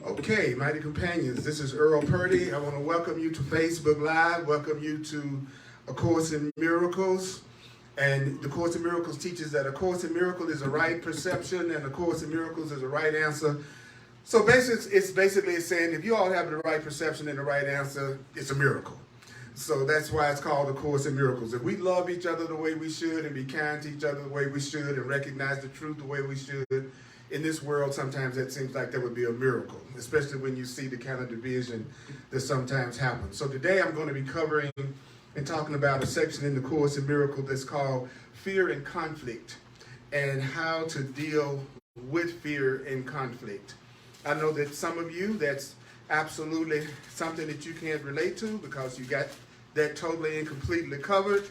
Okay, mighty companions, this is Earl Purdy. I want to welcome you to Facebook Live, welcome you to A Course in Miracles. And the Course in Miracles teaches that A Course in Miracles is a right perception and A Course in Miracles is a right answer. So basically, it's saying if you all have the right perception and the right answer, it's a miracle. So that's why it's called A Course in Miracles. If we love each other the way we should and be kind to each other the way we should and recognize the truth the way we should, in this world, sometimes it seems like that would be a miracle, especially when you see the kind of division that sometimes happens. So today I'm going to be covering and talking about a section in the Course in Miracles that's called Fear and Conflict and how to deal with fear and conflict. I know that some of you, that's absolutely something that you can't relate to because you got that totally and completely covered.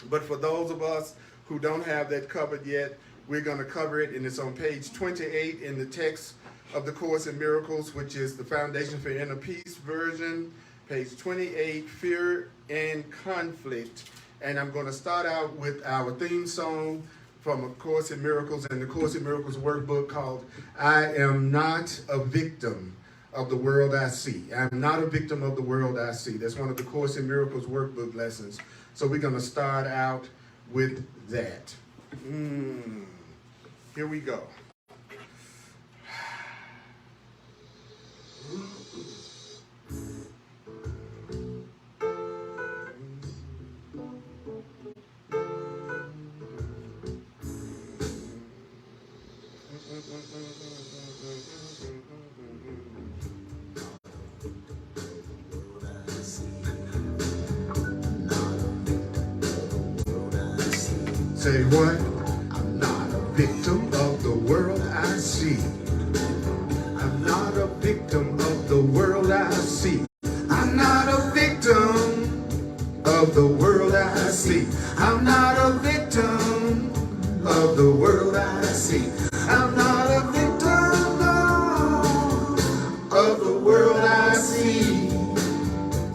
But for those of us who don't have that covered yet, we're going to cover it, and it's on page 28 in the text of the Course in Miracles, which is the Foundation for Inner Peace version, page 28, Fear and Conflict. And I'm going to start out with our theme song from A Course in Miracles and the Course in Miracles workbook called I Am Not a Victim of the World I See. I'm not a victim of the world I see. That's one of the Course in Miracles workbook lessons. So we're going to start out with that. Here we go. Say what? I'm not a victim of the world I see. I'm not a victim of the world I see. I'm not a victim of the world I see. I'm not a victim of the world I see. I'm not a victim, no, of the world I see.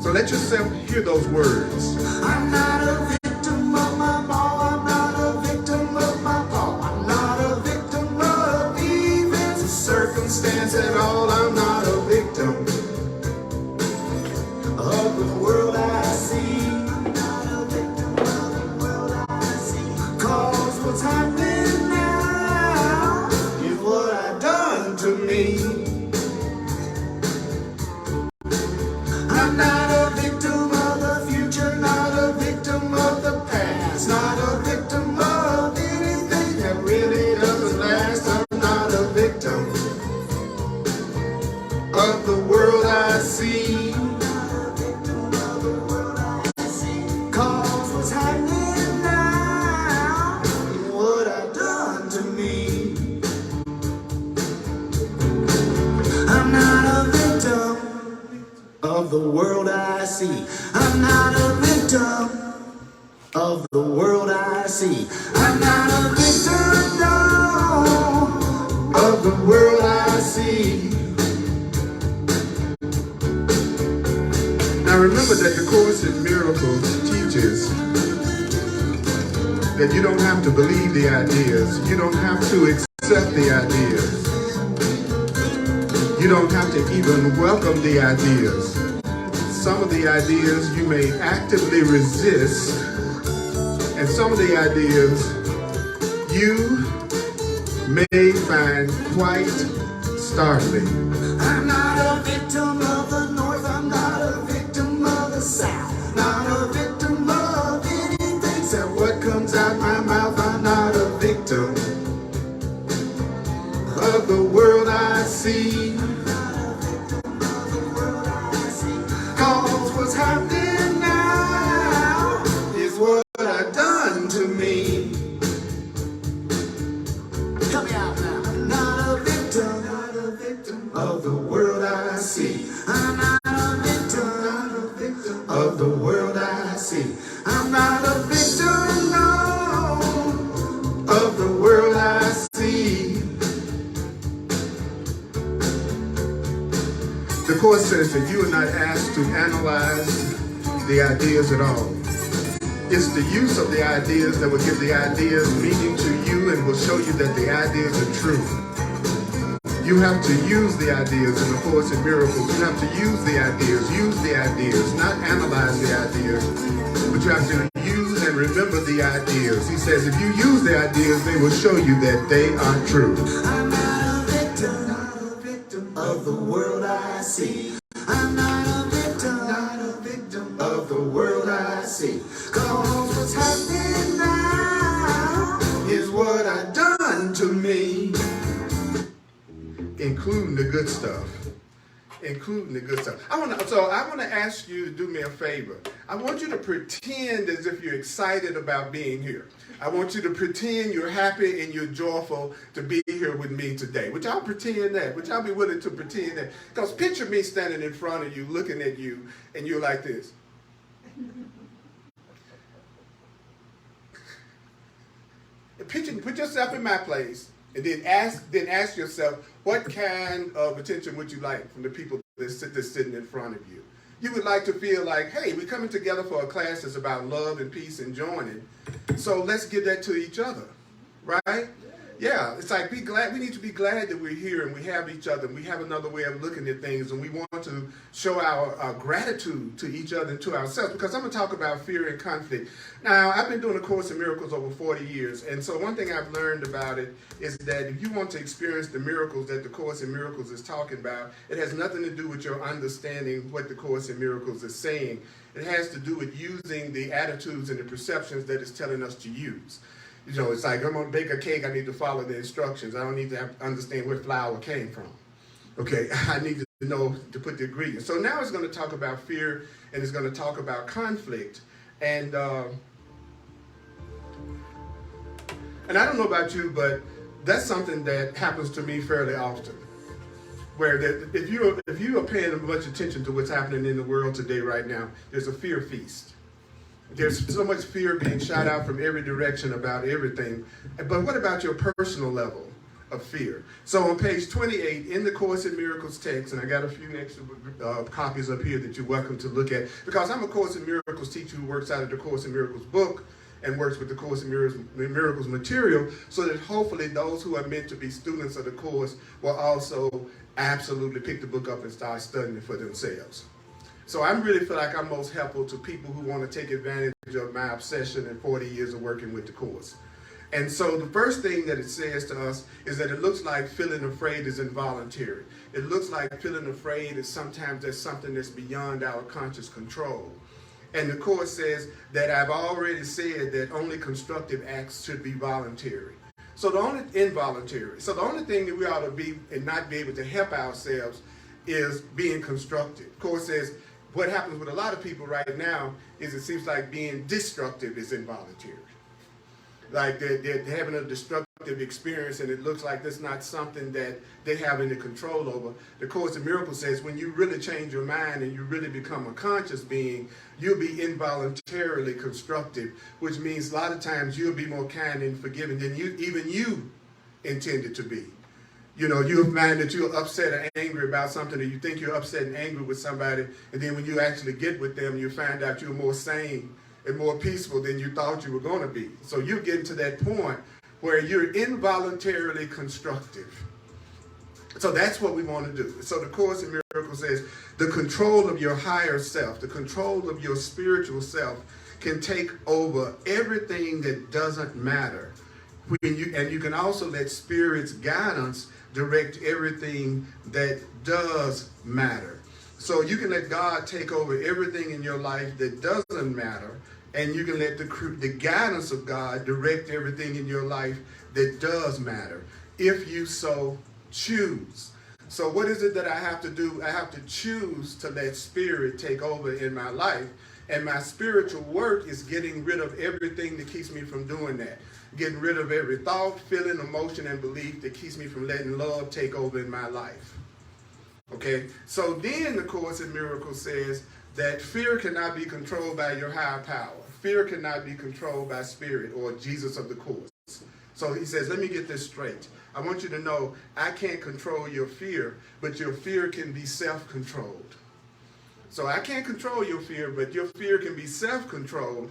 So let yourself hear those words. I'm not a victim of my ball. I'm not a victim of my ball. I'm not a victim of events or circumstance at all. I'm not a victim of the world I see. I'm not a victim of the world I see. Cause what's happening now is what I've done to me. I'm not a victim of the future, not a victim of the past, not a victim of anything that really doesn't last. I'm not a victim of the world I see. I'm not a victim of the world I see. Cause what's happening now is what I've done to me. I'm not a victim of the world I see. I'm not a victim of the world I see. I'm not a victim, no, of the world I see. Now remember that the Course in Miracles teaches that you don't have to believe the ideas. You don't have to accept the ideas. You don't have to even welcome the ideas. Some of the ideas you may actively resist, and some of the ideas you may find quite startling. I'm not a victim of the North, I'm not a victim of the South, not a victim of anything except what comes out my mouth. I'm not a victim of the world I see. Cause what's happening now is what I've done to me. Help me out now. I'm not a victim of the world I see. I'm not a victim of the world I see. I'm not a victim, no, of the world I see. The Course says that you are not asked to analyze the ideas at all. It's the use of the ideas that will give the ideas meaning to you and will show you that the ideas are true. You have to use the ideas in the Course in Miracles. You have to use the ideas, not analyze the ideas, but you have to use and remember the ideas. He says if you use the ideas, they will show you that they are true. I'm not a victim of the world I see. I'm not a victim of the world I see. 'Cause what's happening now is what I've done to me. Including the good stuff. I want to ask you to do me a favor. I want you to pretend as if you're excited about being here. I want you to pretend you're happy and you're joyful to be here with me today. Would y'all pretend that? Would y'all be willing to pretend that? Because picture me standing in front of you, looking at you, and you're like this. Put yourself in my place. And then ask yourself, what kind of attention would you like from the people that's sitting in front of you? You would like to feel like, hey, we're coming together for a class that's about love and peace and joining. So let's give that to each other, right? Yeah, it's like we need to be glad that we're here and we have each other and we have another way of looking at things, and we want to show our gratitude to each other and to ourselves, because I'm going to talk about fear and conflict. Now, I've been doing A Course in Miracles over 40 years, and so one thing I've learned about it is that if you want to experience the miracles that the Course in Miracles is talking about, it has nothing to do with your understanding what the Course in Miracles is saying. It has to do with using the attitudes and the perceptions that it's telling us to use. You know, it's like, I'm going to bake a cake, I need to follow the instructions. I don't need to understand where flour came from. Okay, I need to know to put the ingredients. So now it's going to talk about fear, and it's going to talk about conflict. And I don't know about you, but that's something that happens to me fairly often. Where if you are paying much attention to what's happening in the world today right now, there's a fear feast. There's so much fear being shot out from every direction about everything. But what about your personal level of fear? So on page 28 in the Course in Miracles text, and I got a few extra copies up here that you're welcome to look at, because I'm a Course in Miracles teacher who works out of the Course in Miracles book and works with the Course in Miracles material, so that hopefully those who are meant to be students of the Course will also absolutely pick the book up and start studying it for themselves. So I really feel like I'm most helpful to people who want to take advantage of my obsession and 40 years of working with the Course. And so the first thing that it says to us is that it looks like feeling afraid is involuntary. It looks like feeling afraid is sometimes there's something that's beyond our conscious control. And the Course says that I've already said that only constructive acts should be voluntary. So the only involuntary. So the only thing that we ought to be and not be able to help ourselves is being constructive. The Course says what happens with a lot of people right now is it seems like being destructive is involuntary. Like they're having a destructive experience, and it looks like that's not something that they have any control over. The Course in Miracles says when you really change your mind and you really become a conscious being, you'll be involuntarily constructive, which means a lot of times you'll be more kind and forgiving than even you intended to be. You know, you'll find that you're upset or angry about something, or you think you're upset and angry with somebody, and then when you actually get with them, you find out you're more sane and more peaceful than you thought you were going to be. So you're getting to that point where you're involuntarily constructive. So that's what we want to do. So the Course in Miracles says the control of your higher self, the control of your spiritual self can take over everything that doesn't matter. And you can also let Spirit's guidance direct everything that does matter. So you can let God take over everything in your life that doesn't matter, and you can let the guidance of God direct everything in your life that does matter, if you so choose. So what is it that I have to do? I have to choose to let Spirit take over in my life, and my spiritual work is getting rid of everything that keeps me from doing that. Getting rid of every thought, feeling, emotion, and belief that keeps me from letting love take over in my life. Okay, so then the Course in Miracles says that fear cannot be controlled by your higher power. Fear cannot be controlled by Spirit or Jesus of the Course. So he says, let me get this straight. I want you to know I can't control your fear, but your fear can be self-controlled. So I can't control your fear, but your fear can be self-controlled.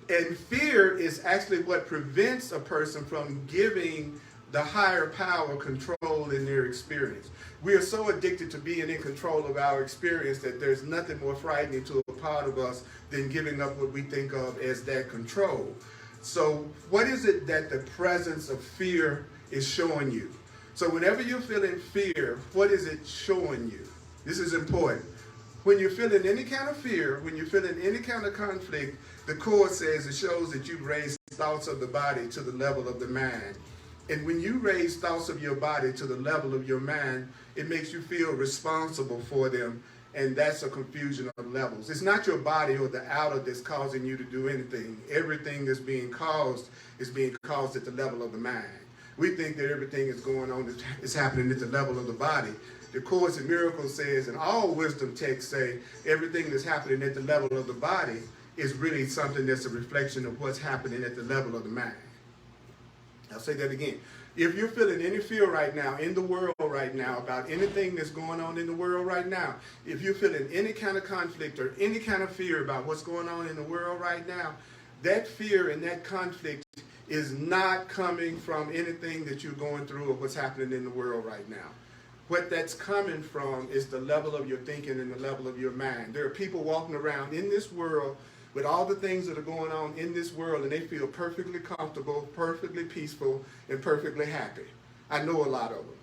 And fear is actually what prevents a person from giving the higher power control in their experience. We are so addicted to being in control of our experience that there's nothing more frightening to a part of us than giving up what we think of as that control. So what is it that the presence of fear is showing you? So whenever you're feeling fear, what is it showing you? This is important. When you're feeling any kind of fear, when you're feeling any kind of conflict, the Course says it shows that you've raised thoughts of the body to the level of the mind. And when you raise thoughts of your body to the level of your mind, it makes you feel responsible for them, and that's a confusion of levels. It's not your body or the outer that's causing you to do anything. Everything that's being caused is being caused at the level of the mind. We think that everything is going on, is happening at the level of the body. The Course in Miracles says, and all wisdom texts say, everything that's happening at the level of the body is really something that's a reflection of what's happening at the level of the mind. I'll say that again. If you're feeling any fear right now, in the world right now, about anything that's going on in the world right now, if you're feeling any kind of conflict or any kind of fear about what's going on in the world right now, that fear and that conflict is not coming from anything that you're going through or what's happening in the world right now. What that's coming from is the level of your thinking and the level of your mind. There are people walking around in this world with all the things that are going on in this world, and they feel perfectly comfortable, perfectly peaceful, and perfectly happy. I know a lot of them.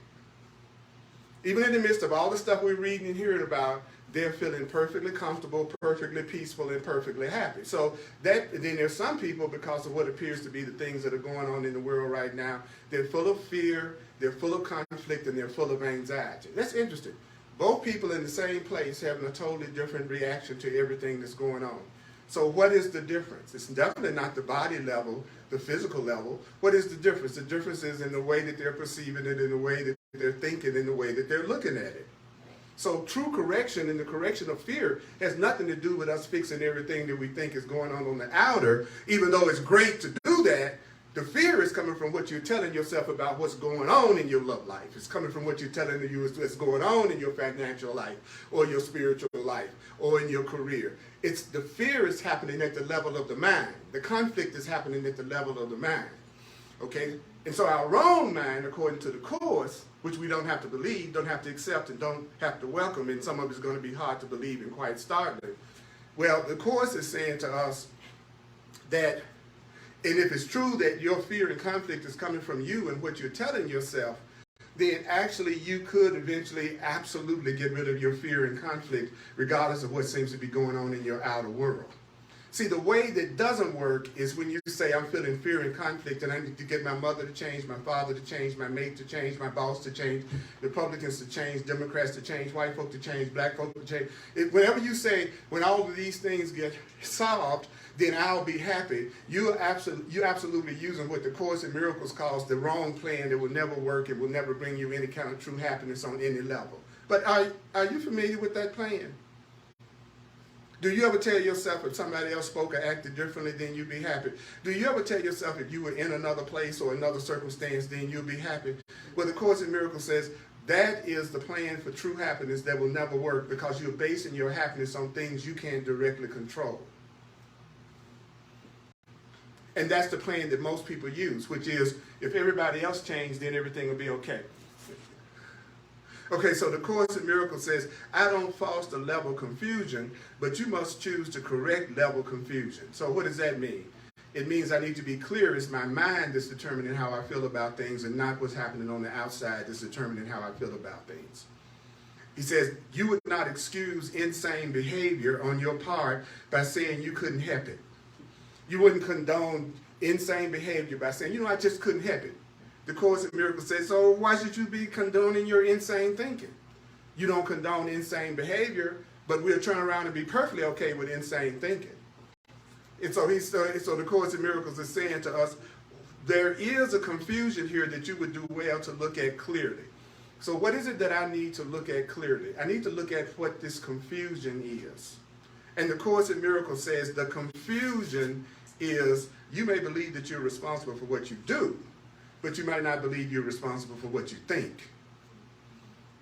Even in the midst of all the stuff we're reading and hearing about, they're feeling perfectly comfortable, perfectly peaceful, and perfectly happy. So then there's some people, because of what appears to be the things that are going on in the world right now, they're full of fear, they're full of conflict, and they're full of anxiety. That's interesting. Both people in the same place having a totally different reaction to everything that's going on. So what is the difference? It's definitely not the body level, the physical level. What is the difference? The difference is in the way that they're perceiving it, in the way that they're thinking, in the way that they're looking at it. So true correction and the correction of fear has nothing to do with us fixing everything that we think is going on the outer, even though it's great to do that. The fear is coming from what you're telling yourself about what's going on in your love life. It's coming from what you're telling you what's going on in your financial life or your spiritual life or in your career. It's the fear is happening at the level of the mind. The conflict is happening at the level of the mind. Okay? And so our own mind, according to the Course, which we don't have to believe, don't have to accept, and don't have to welcome, and some of it's going to be hard to believe and quite startling. Well, the Course is saying to us that, and if it's true that your fear and conflict is coming from you and what you're telling yourself, then actually you could eventually absolutely get rid of your fear and conflict regardless of what seems to be going on in your outer world. See, the way that doesn't work is when you say, I'm feeling fear and conflict and I need to get my mother to change, my father to change, my mate to change, my boss to change, Republicans to change, Democrats to change, white folk to change, black folk to change. Whenever you say, when all of these things get solved, then I'll be happy, you're absolutely using what the Course in Miracles calls the wrong plan that will never work. It will never bring you any kind of true happiness on any level. But are you familiar with that plan? Do you ever tell yourself if somebody else spoke or acted differently, then you'd be happy? Do you ever tell yourself if you were in another place or another circumstance, then you'll be happy? Well, the Course in Miracles says that is the plan for true happiness that will never work because you're basing your happiness on things you can't directly control. And that's the plan that most people use, which is if everybody else changed, then everything will be okay. Okay, so the Course in Miracles says, I don't foster level confusion, but you must choose to correct level confusion. So what does that mean? It means I need to be clear. It's my mind that's determining how I feel about things and not what's happening on the outside that's determining how I feel about things. He says, you would not excuse insane behavior on your part by saying you couldn't help it. You wouldn't condone insane behavior by saying, I just couldn't help it. The Course in Miracles says, so why should you be condoning your insane thinking? You don't condone insane behavior, but we'll turn around and be perfectly okay with insane thinking. And so the Course in Miracles is saying to us, there is a confusion here that you would do well to look at clearly. So what is it that I need to look at clearly? I need to look at what this confusion is. And the Course in Miracles says the confusion is you may believe that you're responsible for what you do, but you might not believe you're responsible for what you think.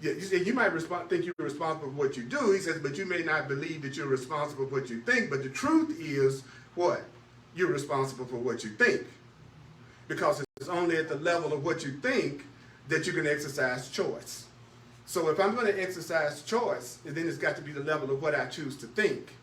Yeah, you might think you're responsible for what you do, he says, but you may not believe that you're responsible for what you think. But the truth is what? You're responsible for what you think. Because it's only at the level of what you think that you can exercise choice. So if I'm going to exercise choice, then it's got to be the level of what I choose to think.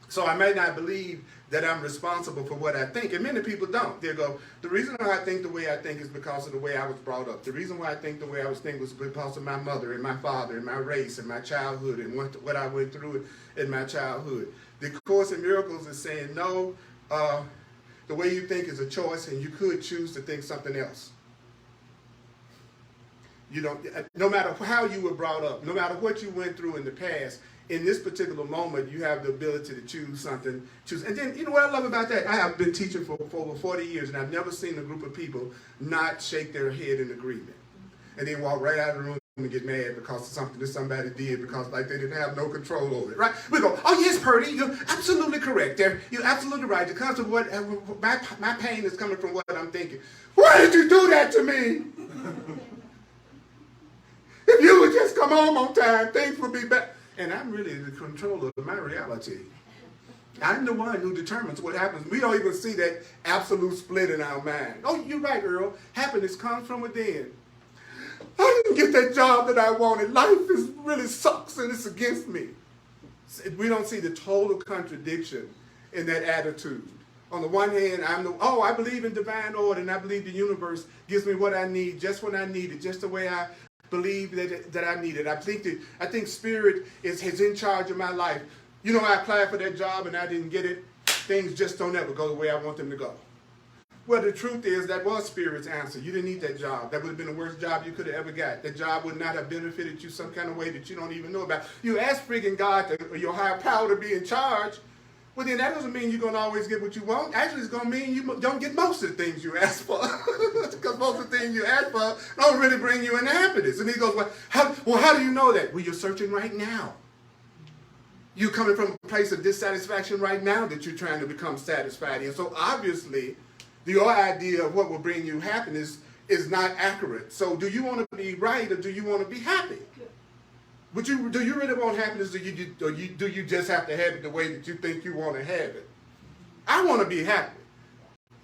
So I may not believe that I'm responsible for what I think, and many people don't. They go, the reason why I think the way I think is because of the way I was brought up. The reason why I think the way I was thinking was because of my mother and my father and my race and my childhood and what I went through in my childhood. The Course in Miracles is saying, no, the way you think is a choice, and you could choose to think something else. You don't, no matter how you were brought up, no matter what you went through in the past, in this particular moment, you have the ability to choose something. And then, you know what I love about that? I have been teaching for over 40 years, and I've never seen a group of people not shake their head in agreement and then walk right out of the room and get mad because of something that somebody did, because like they didn't have no control over it, right? We go, oh yes, Purdy, you're absolutely correct. You're absolutely right. It comes from what my pain is coming from what I'm thinking. Why did you do that to me? If you would just come home on time, things would be better. And I'm really the controller of my reality. I'm the one who determines what happens. We don't even see that absolute split in our mind. Oh, you're right, Earl. Happiness comes from within. I didn't get that job that I wanted. Life really sucks and it's against me. We don't see the total contradiction in that attitude. On the one hand, I believe in divine order, and I believe the universe gives me what I need just when I need it, just the way I believe that I need it. I think Spirit is in charge of my life. You know, I applied for that job and I didn't get it. Things just don't ever go the way I want them to go. Well, the truth is that was Spirit's answer. You didn't need that job. That would have been the worst job you could have ever got. That job would not have benefited you some kind of way that you don't even know about. You ask freaking God or your higher power to be in charge. Well, then that doesn't mean you're going to always get what you want. Actually, it's going to mean you don't get most of the things you ask for. Because most of the things you ask for don't really bring you into happiness. And he goes, how do you know that? Well, you're searching right now. You're coming from a place of dissatisfaction right now that you're trying to become satisfied in. So obviously, your idea of what will bring you happiness is not accurate. So do you want to be right, or do you want to be happy? Do you really want happiness, or do you just have to have it the way that you think you want to have it? I want to be happy.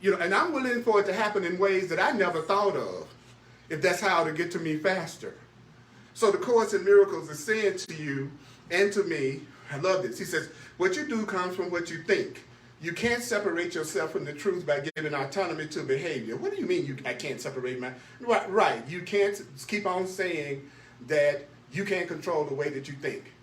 You know, and I'm willing for it to happen in ways that I never thought of, if that's how to get to me faster. So the Course in Miracles is saying to you and to me, I love this. He says, what you do comes from what you think. You can't separate yourself from the truth by giving autonomy to behavior. What do you mean I can't separate my... Right. You can't keep on saying that you can't control the way that you think.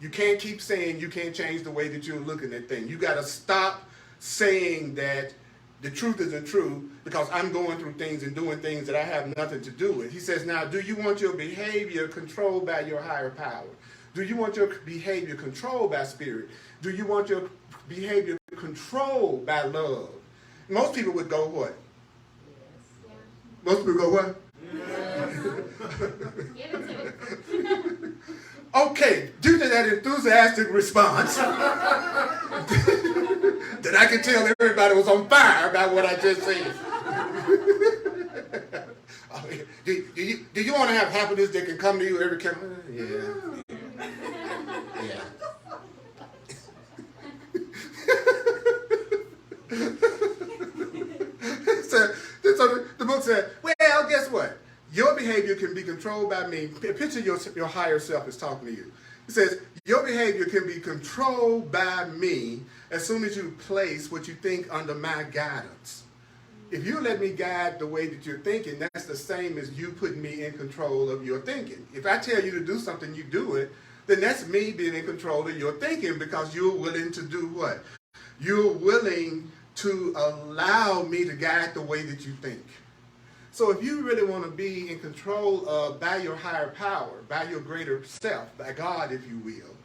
You can't keep saying you can't change the way that you're looking at things. You got to stop saying that the truth isn't true because I'm going through things and doing things that I have nothing to do with. He says, now, do you want your behavior controlled by your higher power? Do you want your behavior controlled by Spirit? Do you want your behavior controlled by love? Most people would go what? Yes. Yeah. Most people go what? Okay, due to that enthusiastic response, that I could tell everybody was on fire about what I just said. Do you want to have happiness that can come to you every time? Yeah. So the book said, well, guess what? Your behavior can be controlled by me. Picture your higher self is talking to you. It says, your behavior can be controlled by me as soon as you place what you think under my guidance. If you let me guide the way that you're thinking, that's the same as you putting me in control of your thinking. If I tell you to do something, you do it, then that's me being in control of your thinking, because you're willing to do what? You're willing to allow me to guide the way that you think. So if you really want to be in control of, by your higher power, by your greater self, by God, if you will,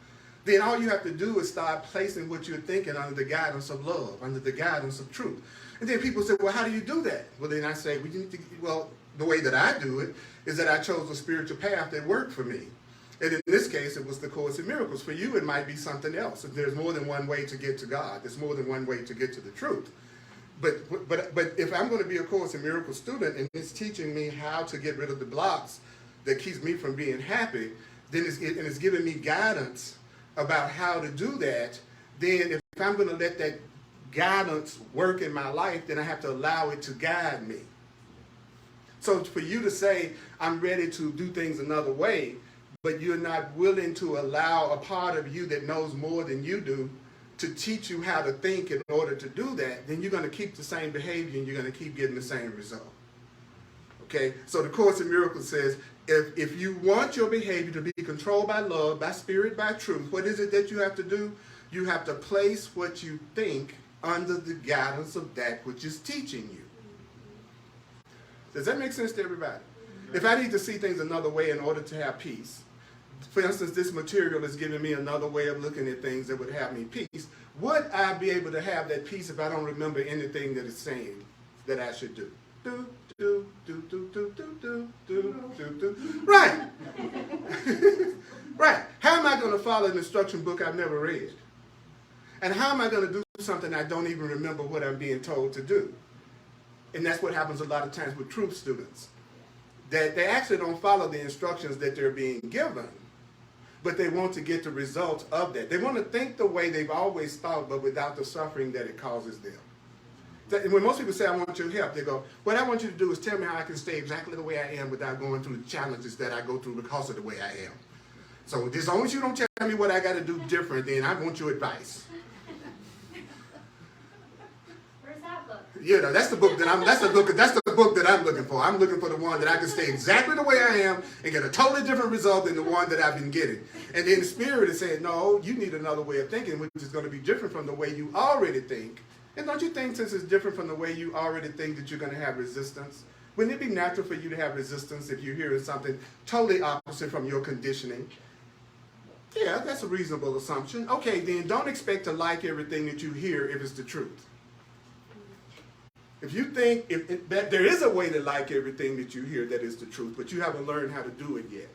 then all you have to do is start placing what you're thinking under the guidance of love, under the guidance of truth. And then people say, well, how do you do that? Well, then I say, the way that I do it is that I chose a spiritual path that worked for me. And in this case, it was the Course in Miracles. For you, it might be something else. There's more than one way to get to God. There's more than one way to get to the truth. But if I'm going to be a Course in Miracles student and it's teaching me how to get rid of the blocks that keeps me from being happy, then it's giving me guidance about how to do that, then if I'm going to let that guidance work in my life, then I have to allow it to guide me. So for you to say, I'm ready to do things another way, but you're not willing to allow a part of you that knows more than you do to teach you how to think in order to do that, then you're going to keep the same behavior and you're going to keep getting the same result. Okay? So the Course in Miracles says, if you want your behavior to be controlled by love, by spirit, by truth, what is it that you have to do? You have to place what you think under the guidance of that which is teaching you. Does that make sense to everybody? If I need to see things another way in order to have peace, for instance, this material is giving me another way of looking at things that would have me peace, would I be able to have that peace if I don't remember anything that it's saying that I should do? Right. Right. How am I going to follow an instruction book I've never read? And how am I going to do something I don't even remember what I'm being told to do? And that's what happens a lot of times with truth students. That they actually don't follow the instructions that they're being given, but they want to get the results of that. They want to think the way they've always thought, but without the suffering that it causes them. When most people say, I want your help, they go, what I want you to do is tell me how I can stay exactly the way I am without going through the challenges that I go through because of the way I am. So as long as you don't tell me what I got to do different, then I want your advice. Where's that book? You know, that's the book that that's the book that I'm looking for. I'm looking for the one that I can stay exactly the way I am and get a totally different result than the one that I've been getting. And then the spirit is saying, no, you need another way of thinking, which is going to be different from the way you already think. And don't you think since it's different from the way you already think that you're going to have resistance? Wouldn't it be natural for you to have resistance if you're hearing something totally opposite from your conditioning? Yeah, that's a reasonable assumption. Okay, then don't expect to like everything that you hear if it's the truth. If you think that there is a way to like everything that you hear that is the truth, but you haven't learned how to do it yet.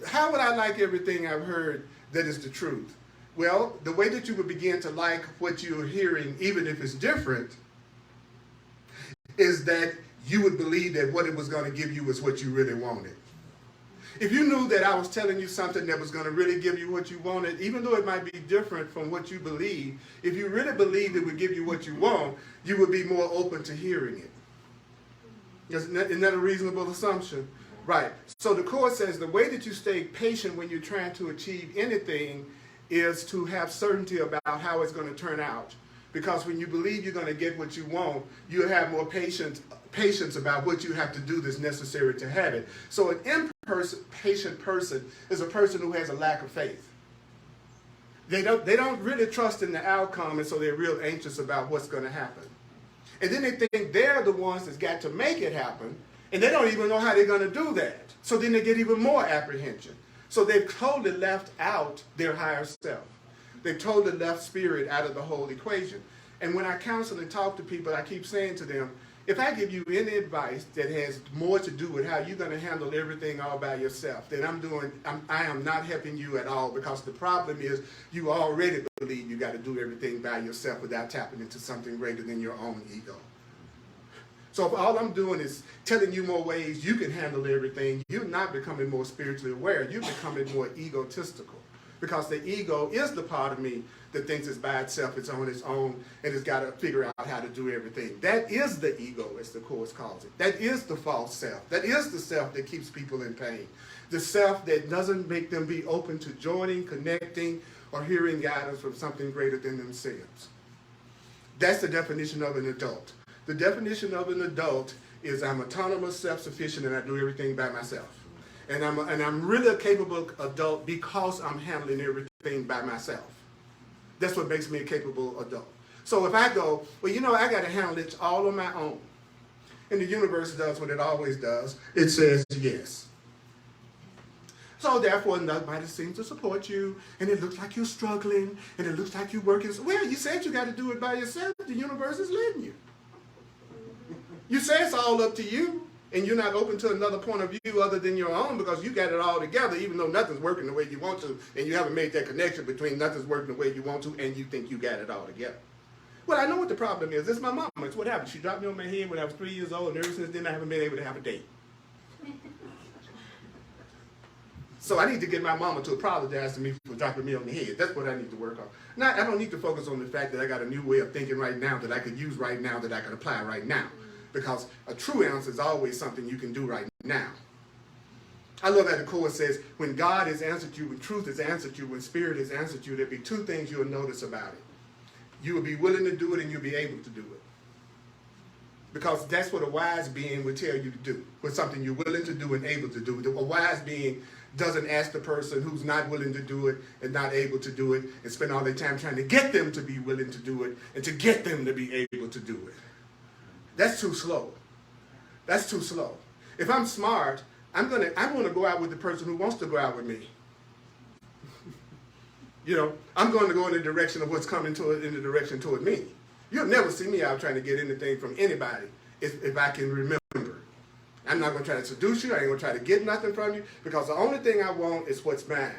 How would I like everything I've heard that is the truth? Well, the way that you would begin to like what you're hearing, even if it's different, is that you would believe that what it was going to give you was what you really wanted. If you knew that I was telling you something that was going to really give you what you wanted, even though it might be different from what you believe, if you really believed it would give you what you want, you would be more open to hearing it. Isn't that a reasonable assumption? Right. So the Course says the way that you stay patient when you're trying to achieve anything is to have certainty about how it's going to turn out. Because when you believe you're going to get what you want, you have more patience about what you have to do that's necessary to have it. So an impatient person is a person who has a lack of faith. They don't really trust in the outcome, and so they're real anxious about what's going to happen. And then they think they're the ones that's got to make it happen, and they don't even know how they're going to do that. So then they get even more apprehension. So they've totally left out their higher self. They've totally left spirit out of the whole equation. And when I counsel and talk to people, I keep saying to them, if I give you any advice that has more to do with how you're going to handle everything all by yourself, then I am not helping you at all, because the problem is you already believe you got to do everything by yourself without tapping into something greater than your own ego. So if all I'm doing is telling you more ways you can handle everything, you're not becoming more spiritually aware. You're becoming more egotistical. Because the ego is the part of me that thinks it's by itself, it's on its own, and it's got to figure out how to do everything. That is the ego, as the Course calls it. That is the false self. That is the self that keeps people in pain. The self that doesn't make them be open to joining, connecting, or hearing guidance from something greater than themselves. That's the definition of an adult. The definition of an adult is I'm autonomous, self-sufficient, and I do everything by myself. And I'm really a capable adult because I'm handling everything by myself. That's what makes me a capable adult. So if I go, well, I got to handle it all on my own. And the universe does what it always does. It says yes. So therefore, nobody seems to support you, and it looks like you're struggling, and it looks like you're working. Well, you said you got to do it by yourself. The universe is letting you. You say it's all up to you. And you're not open to another point of view other than your own, because you got it all together, even though nothing's working the way you want to, and you haven't made that connection between nothing's working the way you want to and you think you got it all together. Well, I know what the problem is. It's my mama. It's what happened. She dropped me on my head when I was 3 years old, and ever since then I haven't been able to have a date. So I need to get my mama to apologize to me for dropping me on the head. That's what I need to work on. Now, I don't need to focus on the fact that I got a new way of thinking right now that I could use right now, that I can apply right now. Because a true answer is always something you can do right now. I love how the Course says, when God has answered you, when truth has answered you, when Spirit has answered you, there'll be two things you'll notice about it. You will be willing to do it and you'll be able to do it. Because that's what a wise being would tell you to do. With something you're willing to do and able to do. A wise being doesn't ask the person who's not willing to do it and not able to do it and spend all their time trying to get them to be willing to do it and to get them to be able to do it. That's too slow. That's too slow. If I'm smart, I'm gonna go out with the person who wants to go out with me. You know, I'm going to go in the direction of what's coming in the direction toward me. You'll never see me out trying to get anything from anybody if I can remember. I'm not going to try to seduce you. I ain't going to try to get nothing from you because the only thing I want is what's mine.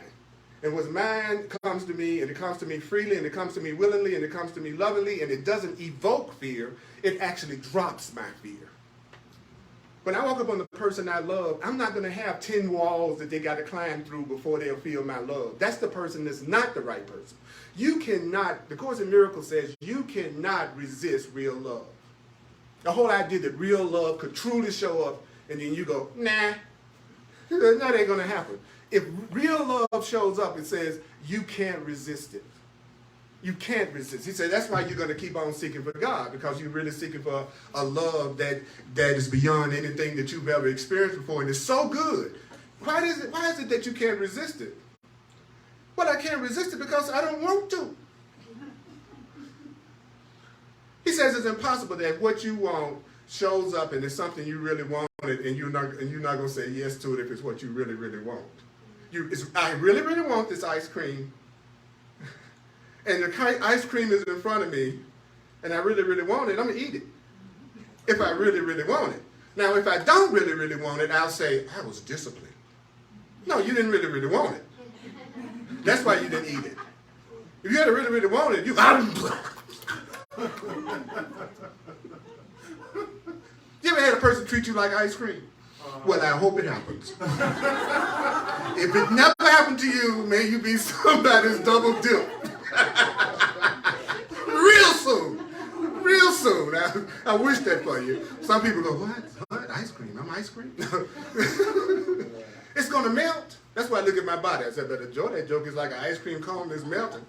And what's mine comes to me, and it comes to me freely, and it comes to me willingly, and it comes to me lovingly, and it doesn't evoke fear. It actually drops my fear. When I walk up on the person I love, I'm not going to have 10 walls that they got to climb through before they'll feel my love. That's the person that's not the right person. You cannot, the Course in Miracles says, you cannot resist real love. The whole idea that real love could truly show up, and then you go, nah, that ain't going to happen. If real love shows up, it says, you can't resist it. You can't resist. He said that's why you're going to keep on seeking for God, because you're really seeking for a love that is beyond anything that you've ever experienced before, and it's so good. Why is it that you can't resist it? Well, I can't resist it because I don't want to. He says it's impossible that what you want shows up and it's something you really wanted, and you're not going to say yes to it if it's what you really, really want. I really, really want this ice cream. And the ice cream is in front of me, and I really, really want it, I'm going to eat it. If I really, really want it. Now, if I don't really, really want it, I'll say, I was disciplined. No, you didn't really, really want it. That's why you didn't eat it. If you had really, really wanted it, you... You ever had a person treat you like ice cream? Well, I hope it happens. If it never happened to you, may you be somebody's double dip. Real soon. Real soon. I wish that for you. Some people go, what? Ice cream? I'm ice cream? It's going to melt. That's why I look at my body. I said, better enjoy that joke. It's like an ice cream cone that's melting.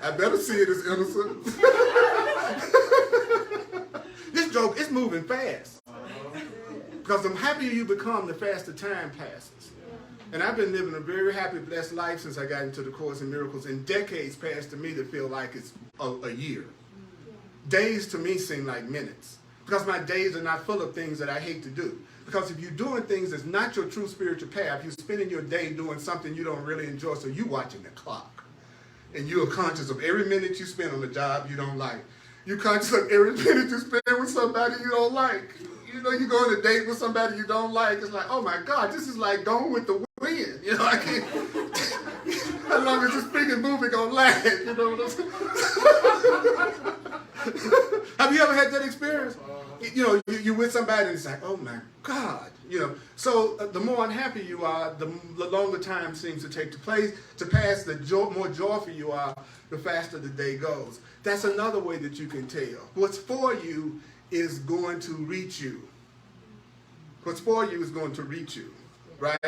I better see it as innocent. This joke is moving fast. Because the happier you become, the faster time passes. And I've been living a very happy, blessed life since I got into the Course in Miracles, and decades passed to me that feel like it's a year. Days to me seem like minutes. Because my days are not full of things that I hate to do. Because if you're doing things that's not your true spiritual path, you're spending your day doing something you don't really enjoy, so you're watching the clock. And you're conscious of every minute you spend on a job you don't like. You're conscious of every minute you spend with somebody you don't like. You know, you go on a date with somebody you don't like, it's like, oh my God, this is like Gone with the Wind. You know, I can't, how long is this freaking movie gonna last? You know what I'm saying? Have you ever had that experience? You know, you're with somebody and it's like, oh my God. You know, so the more unhappy you are, the longer time seems to take to pass, the more joyful you are, the faster the day goes. That's another way that you can tell. What's for you is going to reach you. What's for you is going to reach you, right?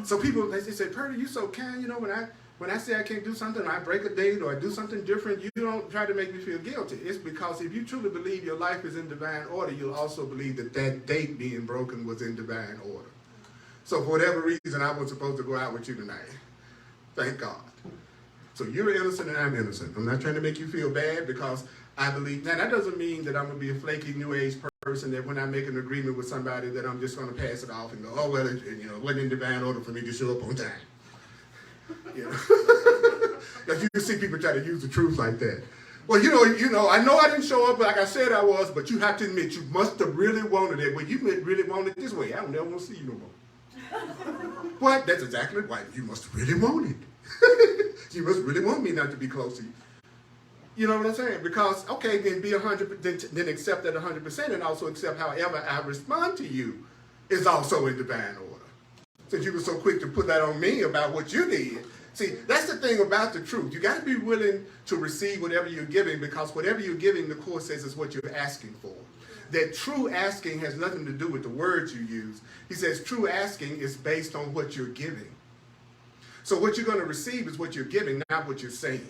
So people, they say, Purdy, you so kind. You know, when I say I can't do something, or I break a date, or I do something different, you don't try to make me feel guilty. It's because if you truly believe your life is in divine order, you'll also believe that that date being broken was in divine order. So for whatever reason, I was supposed to go out with you tonight. Thank God. So you're innocent and I'm innocent. I'm not trying to make you feel bad because I believe. Now, that doesn't mean that I'm going to be a flaky New Age person that when I make an agreement with somebody that I'm just going to pass it off and go, oh, well, it wasn't in divine order for me to show up on time. You know? Like you see people try to use the truth like that. Well, you know, I know I didn't show up like I said I was, but you have to admit you must have really wanted it. Well, you really wanted it this way. I don't never want to see you no more. What? That's exactly right. You must really want it. You must really want me not to be close to you. You know what I'm saying? Because, okay, then be 100%, then accept that 100% and also accept however I respond to you is also in divine order. since you were so quick to put that on me about what you did. See, that's the thing about the truth. You got to be willing to receive whatever you're giving, because whatever you're giving, the Course says, is what you're asking for. That true asking has nothing to do with the words you use. He says true asking is based on what you're giving. So what you're going to receive is what you're giving, not what you're saying.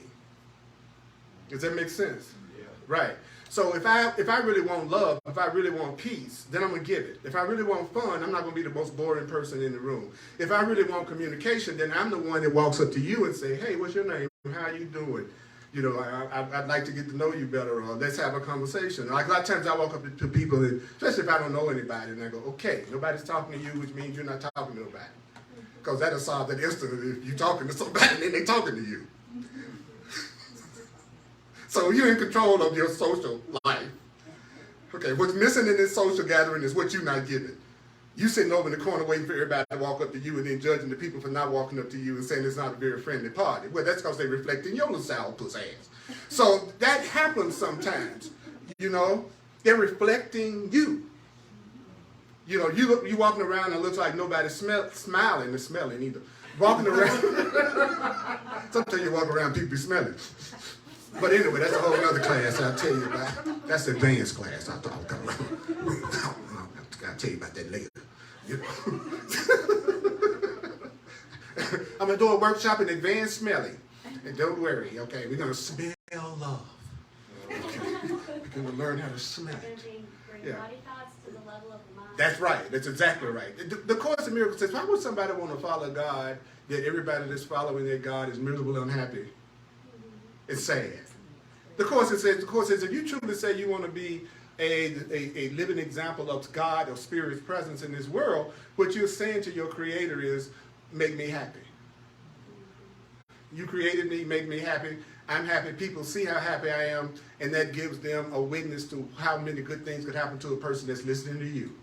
Does that make sense? Yeah. Right. So if I really want love, if I really want peace, then I'm going to give it. If I really want fun, I'm not going to be the most boring person in the room. If I really want communication, then I'm the one that walks up to you and say, hey, what's your name? How you doing? You know, I'd like to get to know you better, or let's have a conversation. Like a lot of times I walk up to people, and especially if I don't know anybody, and I go, okay, nobody's talking to you, which means you're not talking to nobody. Because that'll solve that instantly if you're talking to somebody and then they're talking to you. So you're in control of your social life. Okay, what's missing in this social gathering is what you're not giving. You sitting over in the corner waiting for everybody to walk up to you and then judging the people for not walking up to you and saying it's not a very friendly party. Well, that's because they're reflecting your little sourpuss ass. So that happens sometimes. You know, they're reflecting you. You know, you walking around and it looks like nobody's smiling or smelling either. Walking around. Sometimes you walk around, people be smelling. But anyway, that's a whole other class I'll tell you about. That's the advanced class I'll talk about. I'll tell you about that later. You know. I'm going to do a workshop in advanced smelling. And don't worry, okay? We're going to smell love. Okay? We're going to learn how to smell it. Bring body thoughts to the level of the mind. That's right. That's exactly right. The Course in Miracles says, why would somebody want to follow God that everybody that's following their God is miserable and unhappy? It's sad. The Course says, if you truly say you want to be a living example of God or Spirit's presence in this world, what you're saying to your Creator is, make me happy. You created me, make me happy. I'm happy. People see how happy I am, and that gives them a witness to how many good things could happen to a person that's listening to you.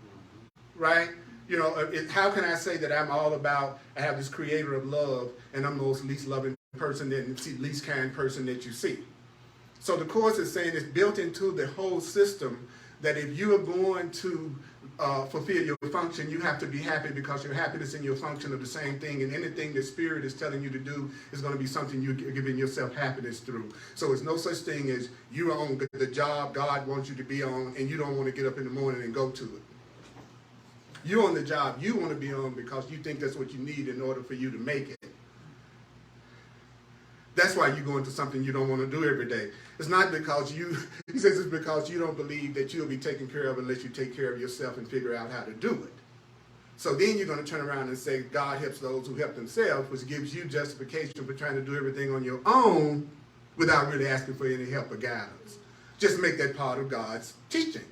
Right? You know, how can I say that I'm all about, I have this Creator of love, and I'm the most least loving person, that least kind person that you see? So the Course is saying it's built into the whole system that if you are going to fulfill your function, you have to be happy, because your happiness and your function are the same thing, and anything that Spirit is telling you to do is going to be something you're giving yourself happiness through. So it's no such thing as you are on the job God wants you to be on, and you don't want to get up in the morning and go to it. You're on the job you want to be on because you think that's what you need in order for you to make it. That's why you go into something you don't want to do every day. It's not because he says it's because you don't believe that you'll be taken care of unless you take care of yourself and figure out how to do it. So then you're going to turn around and say God helps those who help themselves, which gives you justification for trying to do everything on your own without really asking for any help or guidance. Just make that part of God's teaching.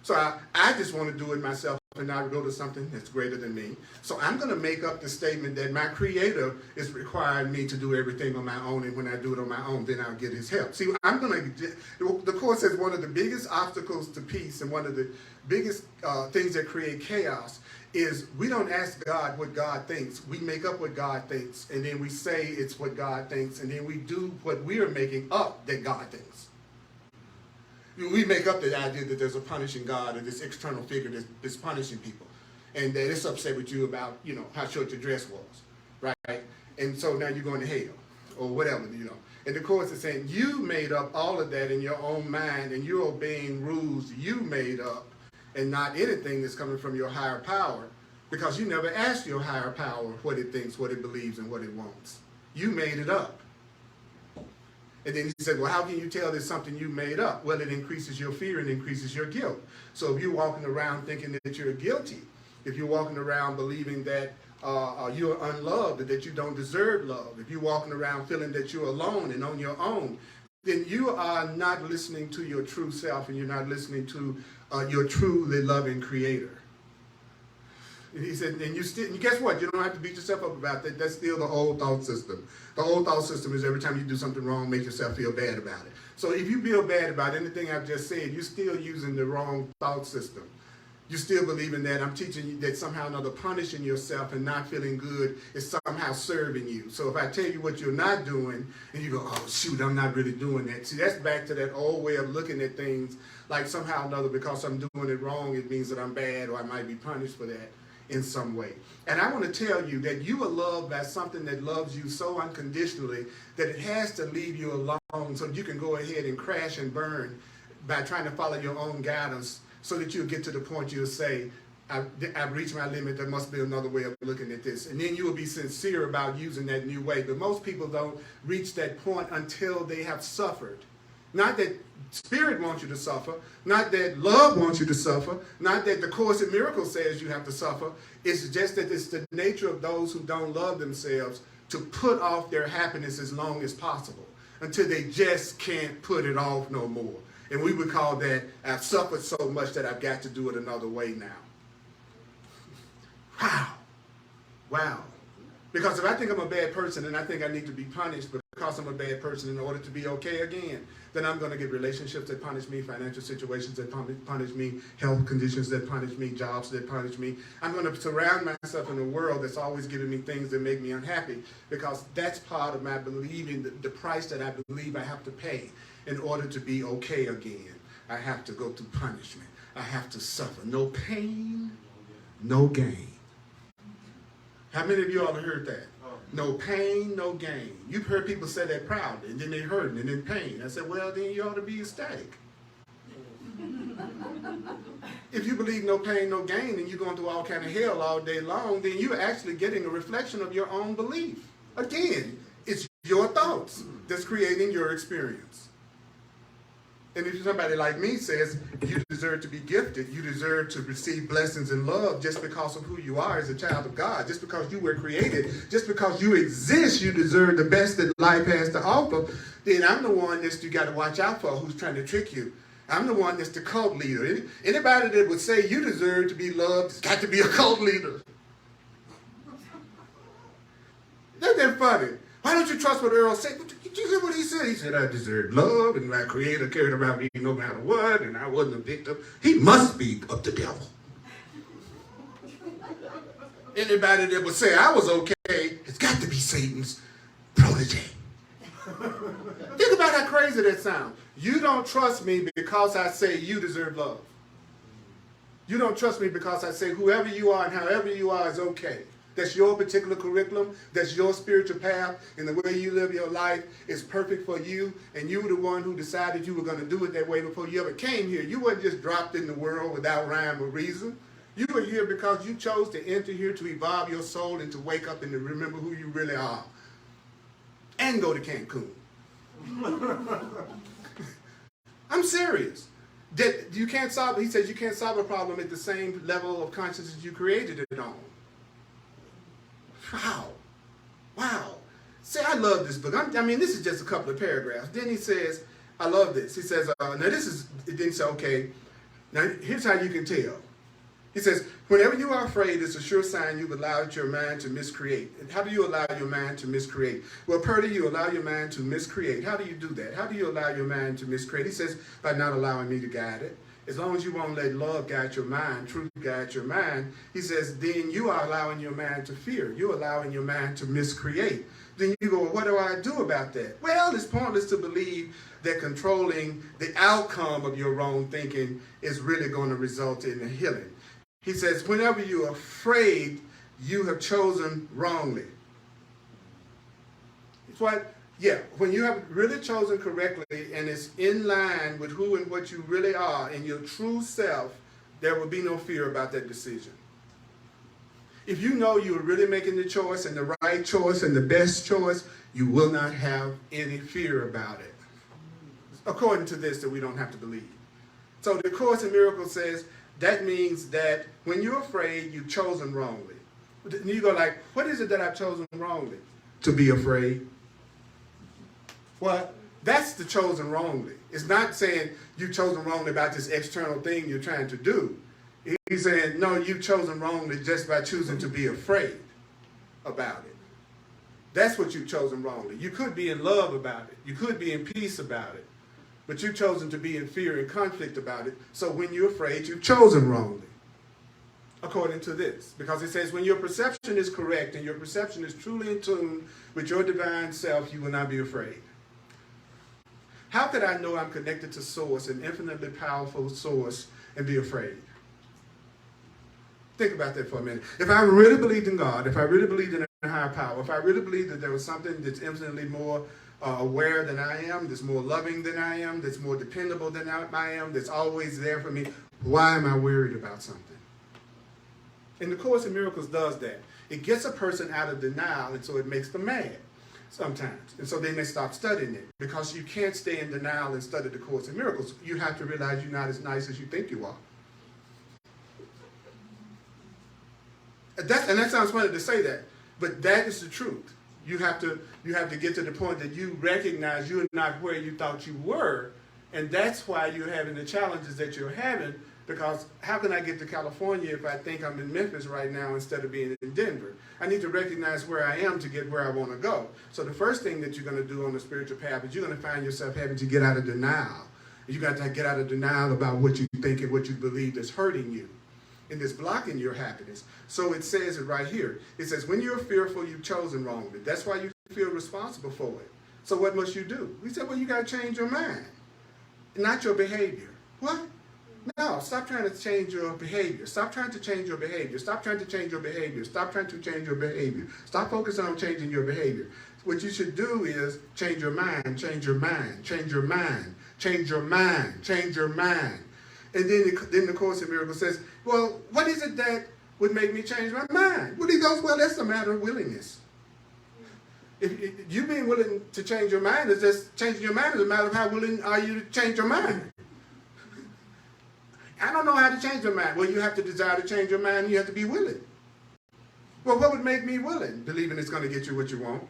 So I just want to do it myself and not go to something that's greater than me. So I'm going to make up the statement that my Creator is requiring me to do everything on my own, and when I do it on my own, then I'll get His help. See, the Course says one of the biggest obstacles to peace and one of the biggest things that create chaos is we don't ask God what God thinks. We make up what God thinks, and then we say it's what God thinks, and then we do what we are making up that God thinks. We make up the idea that there's a punishing God or this external figure that's punishing people, and that it's upset with you about, you know, how short your dress was, right? And so now you're going to hell or whatever, you know. And the Course is saying you made up all of that in your own mind, and you're obeying rules you made up and not anything that's coming from your higher power, because you never asked your higher power what it thinks, what it believes, and what it wants. You made it up. And then he said, well, how can you tell there's something you made up? Well, it increases your fear and increases your guilt. So if you're walking around thinking that you're guilty, if you're walking around believing that you're unloved, that you don't deserve love, if you're walking around feeling that you're alone and on your own, then you are not listening to your true self, and you're not listening to your truly loving Creator. And he said, and guess what? You don't have to beat yourself up about that. That's still the old thought system. The old thought system is every time you do something wrong, make yourself feel bad about it. So if you feel bad about anything I've just said, you're still using the wrong thought system. You still believe in that. I'm teaching you that somehow or another punishing yourself and not feeling good is somehow serving you. So if I tell you what you're not doing, and you go, oh, shoot, I'm not really doing that. See, that's back to that old way of looking at things like somehow or another because I'm doing it wrong, it means that I'm bad or I might be punished for that. in some way. And I want to tell you that you are loved by something that loves you so unconditionally that it has to leave you alone so you can go ahead and crash and burn by trying to follow your own guidance, so that you'll get to the point you'll say, I've reached my limit, there must be another way of looking at this. And then you will be sincere about using that new way. But most people don't reach that point until they have suffered. Not that Spirit wants you to suffer, not that love wants you to suffer, not that the Course in Miracles says you have to suffer. It's just that it's the nature of those who don't love themselves to put off their happiness as long as possible until they just can't put it off no more. And we would call that, I've suffered so much that I've got to do it another way now. Wow. Wow. Because if I think I'm a bad person and I think I need to be punished because I'm a bad person in order to be okay again, then I'm going to get relationships that punish me, financial situations that punish me, health conditions that punish me, jobs that punish me. I'm going to surround myself in a world that's always giving me things that make me unhappy, because that's part of my believing, the price that I believe I have to pay in order to be okay again. I have to go through punishment. I have to suffer. No pain, no gain. How many of you all have heard that? No pain, no gain. You've heard people say that proudly, and then they hurt and then in pain. I said, well, then you ought to be ecstatic. If you believe no pain, no gain, and you're going through all kind of hell all day long, then you're actually getting a reflection of your own belief. Again, it's your thoughts that's creating your experience. And if somebody like me says, you deserve to be gifted, you deserve to receive blessings and love just because of who you are as a child of God, just because you were created, just because you exist, you deserve the best that life has to offer, then I'm the one that you got to watch out for, who's trying to trick you. I'm the one that's the cult leader. Anybody that would say you deserve to be loved has got to be a cult leader. Isn't that funny? Why don't you trust what Earl said? Did you hear what he said? He said, I deserve love, and my Creator cared about me no matter what, and I wasn't a victim. He must be of the devil. Anybody that would say I was okay has got to be Satan's protege. Think about how crazy that sounds. You don't trust me because I say you deserve love. You don't trust me because I say whoever you are and however you are is okay. That's your particular curriculum, that's your spiritual path, and the way you live your life is perfect for you, and you were the one who decided you were going to do it that way before you ever came here. You weren't just dropped in the world without rhyme or reason. You were here because you chose to enter here to evolve your soul and to wake up and to remember who you really are. And go to Cancun. I'm serious. That you can't solve, he says you can't solve a problem at the same level of consciousness you created it on. Wow. Wow. See, I love this book. I mean, this is just a couple of paragraphs. Then he says, I love this. He says, now this is, then he said, okay, now here's how you can tell. He says, whenever you are afraid, it's a sure sign you've allowed your mind to miscreate. And how do you allow your mind to miscreate? Well, Purdy, you allow your mind to miscreate. How do you do that? How do you allow your mind to miscreate? He says, by not allowing me to guide it. As long as you won't let love guide your mind, truth guide your mind, he says, then you are allowing your mind to fear. You're allowing your mind to miscreate. Then you go, well, what do I do about that? Well, it's pointless to believe that controlling the outcome of your wrong thinking is really going to result in a healing. He says, whenever you're afraid, you have chosen wrongly. It's what? Yeah, when you have really chosen correctly and it's in line with who and what you really are and your true self, there will be no fear about that decision. If you know you're really making the choice and the right choice and the best choice, you will not have any fear about it. According to this, that we don't have to believe. So the Course in Miracles says that means that when you're afraid, you've chosen wrongly. And you go like, what is it that I've chosen wrongly? To be afraid. Well, that's the chosen wrongly. It's not saying you've chosen wrongly about this external thing you're trying to do. He's saying, no, you've chosen wrongly just by choosing to be afraid about it. That's what you've chosen wrongly. You could be in love about it. You could be in peace about it. But you've chosen to be in fear and conflict about it. So when you're afraid, you've chosen wrongly. According to this. Because it says when your perception is correct and your perception is truly in tune with your divine self, you will not be afraid. How could I know I'm connected to Source, an infinitely powerful Source, and be afraid? Think about that for a minute. If I really believed in God, if I really believed in a higher power, if I really believed that there was something that's infinitely more aware than I am, that's more loving than I am, that's more dependable than I am, that's always there for me, why am I worried about something? And the Course in Miracles does that. It gets a person out of denial, and so it makes them mad sometimes. And so then they stop studying it, because you can't stay in denial and study the Course in Miracles. You have to realize you're not as nice as you think you are. And that sounds funny to say that, but that is the truth. You have to get to the point that you recognize you're not where you thought you were, and that's why you're having the challenges that you're having, because how can I get to California if I think I'm in Memphis right now instead of being in Denver? I need to recognize where I am to get where I want to go. So the first thing that you're going to do on the spiritual path is you're going to find yourself having to get out of denial. You got to get out of denial about what you think and what you believe is hurting you and is blocking your happiness. So it says it right here. It says, when you're fearful, you've chosen wrongly. That's why you feel responsible for it. So what must you do? We said, well, you got to change your mind, not your behavior. What? No, stop trying to change your behavior. Stop trying to change your behavior. Stop trying to change your behavior. Stop trying to change your behavior. Stop focusing on changing your behavior. What you should do is change your mind, change your mind, change your mind, change your mind, change your mind. And then the Course in Miracles says, well, what is it that would make me change my mind? Well, he goes, well, that's a matter of willingness. If you being willing to change your mind is just changing your mind is a matter of how willing are you to change your mind. I don't know how to change your mind. Well, you have to desire to change your mind, and you have to be willing. Well, what would make me willing? Believing it's going to get you what you want.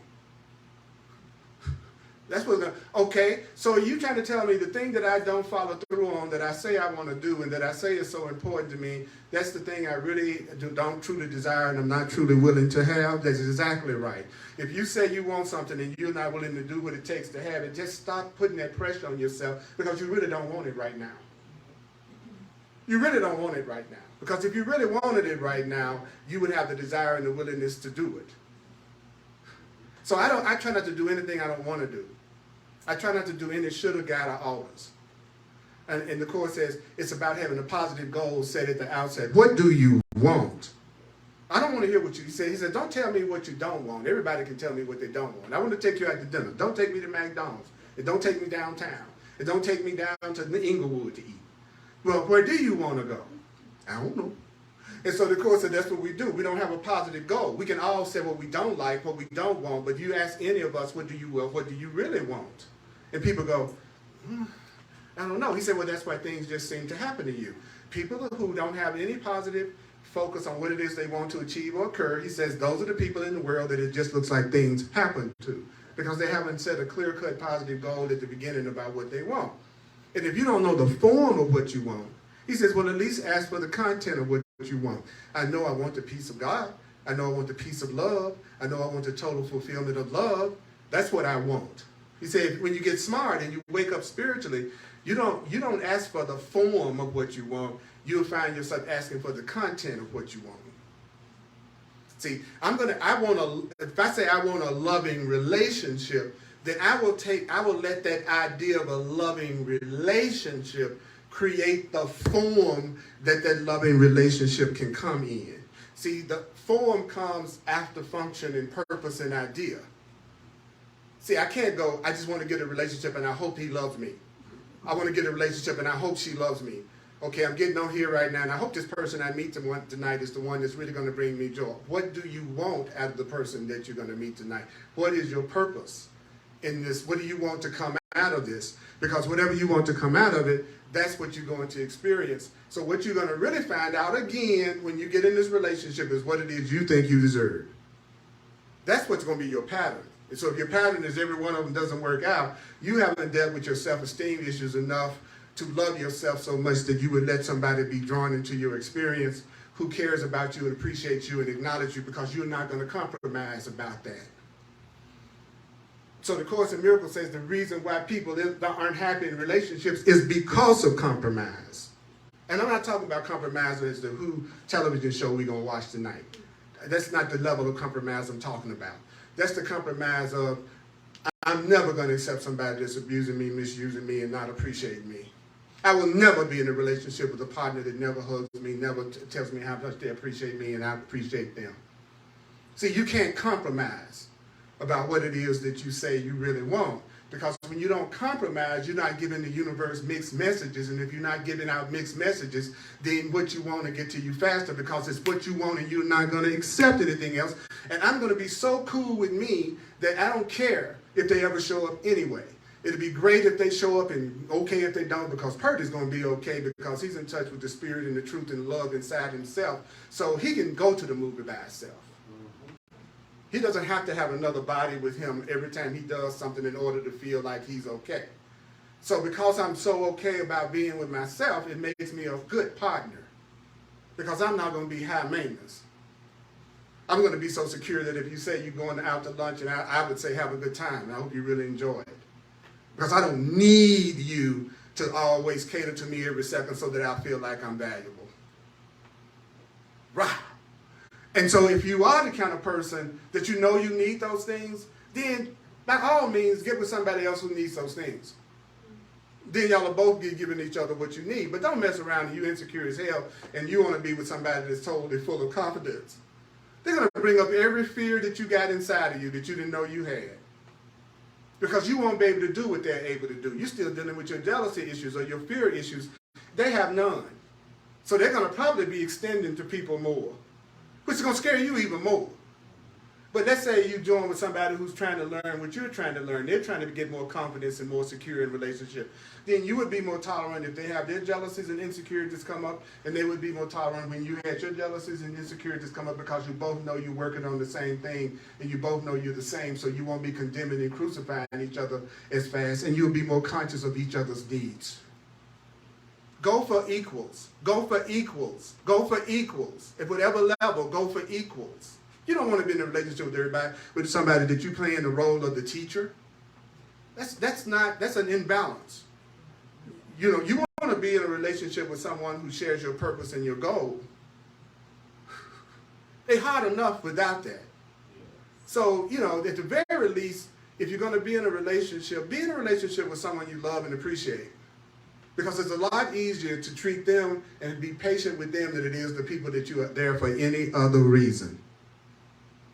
That's what's going to, okay, so are you trying to tell me the thing that I don't follow through on, that I say I want to do, and that I say is so important to me, that's the thing I really don't truly desire and I'm not truly willing to have? That's exactly right. If you say you want something and you're not willing to do what it takes to have it, just stop putting that pressure on yourself, because you really don't want it right now. You really don't want it right now. Because if you really wanted it right now, you would have the desire and the willingness to do it. So I try not to do anything I don't want to do. I try not to do any shoulda, gotta, oughtas. And the Course says it's about having a positive goal set at the outset. What do you want? I don't want to hear what you say. He said, don't tell me what you don't want. Everybody can tell me what they don't want. I want to take you out to dinner. Don't take me to McDonald's. And don't take me downtown. And don't take me down to Inglewood to eat. Well, where do you want to go? I don't know. And so the Course said that's what we do. We don't have a positive goal. We can all say what we don't like, what we don't want, but you ask any of us, what do you really want? And people go, I don't know. He said, well, that's why things just seem to happen to you. People who don't have any positive focus on what it is they want to achieve or occur, he says those are the people in the world that it just looks like things happen to, because they haven't set a clear-cut positive goal at the beginning about what they want. And if you don't know the form of what you want, he says, well, at least ask for the content of what you want. I know I want the peace of God. I know I want the peace of love. I know I want the total fulfillment of love. That's what I want. He said, when you get smart and you wake up spiritually, you don't ask for the form of what you want. You'll find yourself asking for the content of what you want. See, if I say I want a loving relationship, then I will let that idea of a loving relationship create the form that loving relationship can come in. See, the form comes after function and purpose and idea. See, I can't go, I just want to get a relationship and I hope he loves me. I want to get a relationship and I hope she loves me. Okay, I'm getting on here right now and I hope this person I meet tonight is the one that's really going to bring me joy. What do you want out of the person that you're going to meet tonight? What is your purpose in this? What do you want to come out of this? Because whatever you want to come out of it, that's what you're going to experience. So what you're going to really find out again when you get in this relationship is what it is you think you deserve. That's what's going to be your pattern. And so if your pattern is every one of them doesn't work out, you haven't dealt with your self-esteem issues enough to love yourself so much that you would let somebody be drawn into your experience who cares about you and appreciates you and acknowledges you, because you're not going to compromise about that. So the Course in Miracles says the reason why people aren't happy in relationships is because of compromise. And I'm not talking about compromise as the Who television show we're going to watch tonight. That's not the level of compromise I'm talking about. That's the compromise of, I'm never going to accept somebody that's abusing me, misusing me, and not appreciating me. I will never be in a relationship with a partner that never hugs me, never tells me how much they appreciate me and I appreciate them. See, you can't compromise about what it is that you say you really want. Because when you don't compromise, you're not giving the universe mixed messages. And if you're not giving out mixed messages, then what you want to get to you faster because it's what you want and you're not going to accept anything else. And I'm going to be so cool with me that I don't care if they ever show up anyway. It'd be great if they show up and okay if they don't, because Purdy's going to be okay because he's in touch with the spirit and the truth and love inside himself. So he can go to the movie by himself. He doesn't have to have another body with him every time he does something in order to feel like he's okay. So because I'm so okay about being with myself, it makes me a good partner. Because I'm not going to be high maintenance. I'm going to be so secure that if you say you're going out to lunch, and I would say have a good time. I hope you really enjoy it. Because I don't need you to always cater to me every second so that I feel like I'm valuable. Right. And so if you are the kind of person that you know you need those things, then by all means get with somebody else who needs those things. Then y'all will both be giving each other what you need. But don't mess around and you insecure as hell and you want to be with somebody that's totally full of confidence. They're going to bring up every fear that you got inside of you that you didn't know you had. Because you won't be able to do what they're able to do. You're still dealing with your jealousy issues or your fear issues. They have none. So they're going to probably be extending to people more, which is going to scare you even more. But let's say you join with somebody who's trying to learn what you're trying to learn. They're trying to get more confidence and more secure in relationship. Then you would be more tolerant if they have their jealousies and insecurities come up, and they would be more tolerant when you had your jealousies and insecurities come up because you both know you're working on the same thing and you both know you're the same, so you won't be condemning and crucifying each other as fast, and you'll be more conscious of each other's needs. Go for equals. Go for equals. Go for equals. At whatever level, go for equals. You don't want to be in a relationship with everybody, with somebody that you play in the role of the teacher. That's an imbalance. You know, you want to be in a relationship with someone who shares your purpose and your goal. It's hard enough without that. So, you know, at the very least, if you're going to be in a relationship with someone you love and appreciate. Because it's a lot easier to treat them and be patient with them than it is the people that you are there for any other reason.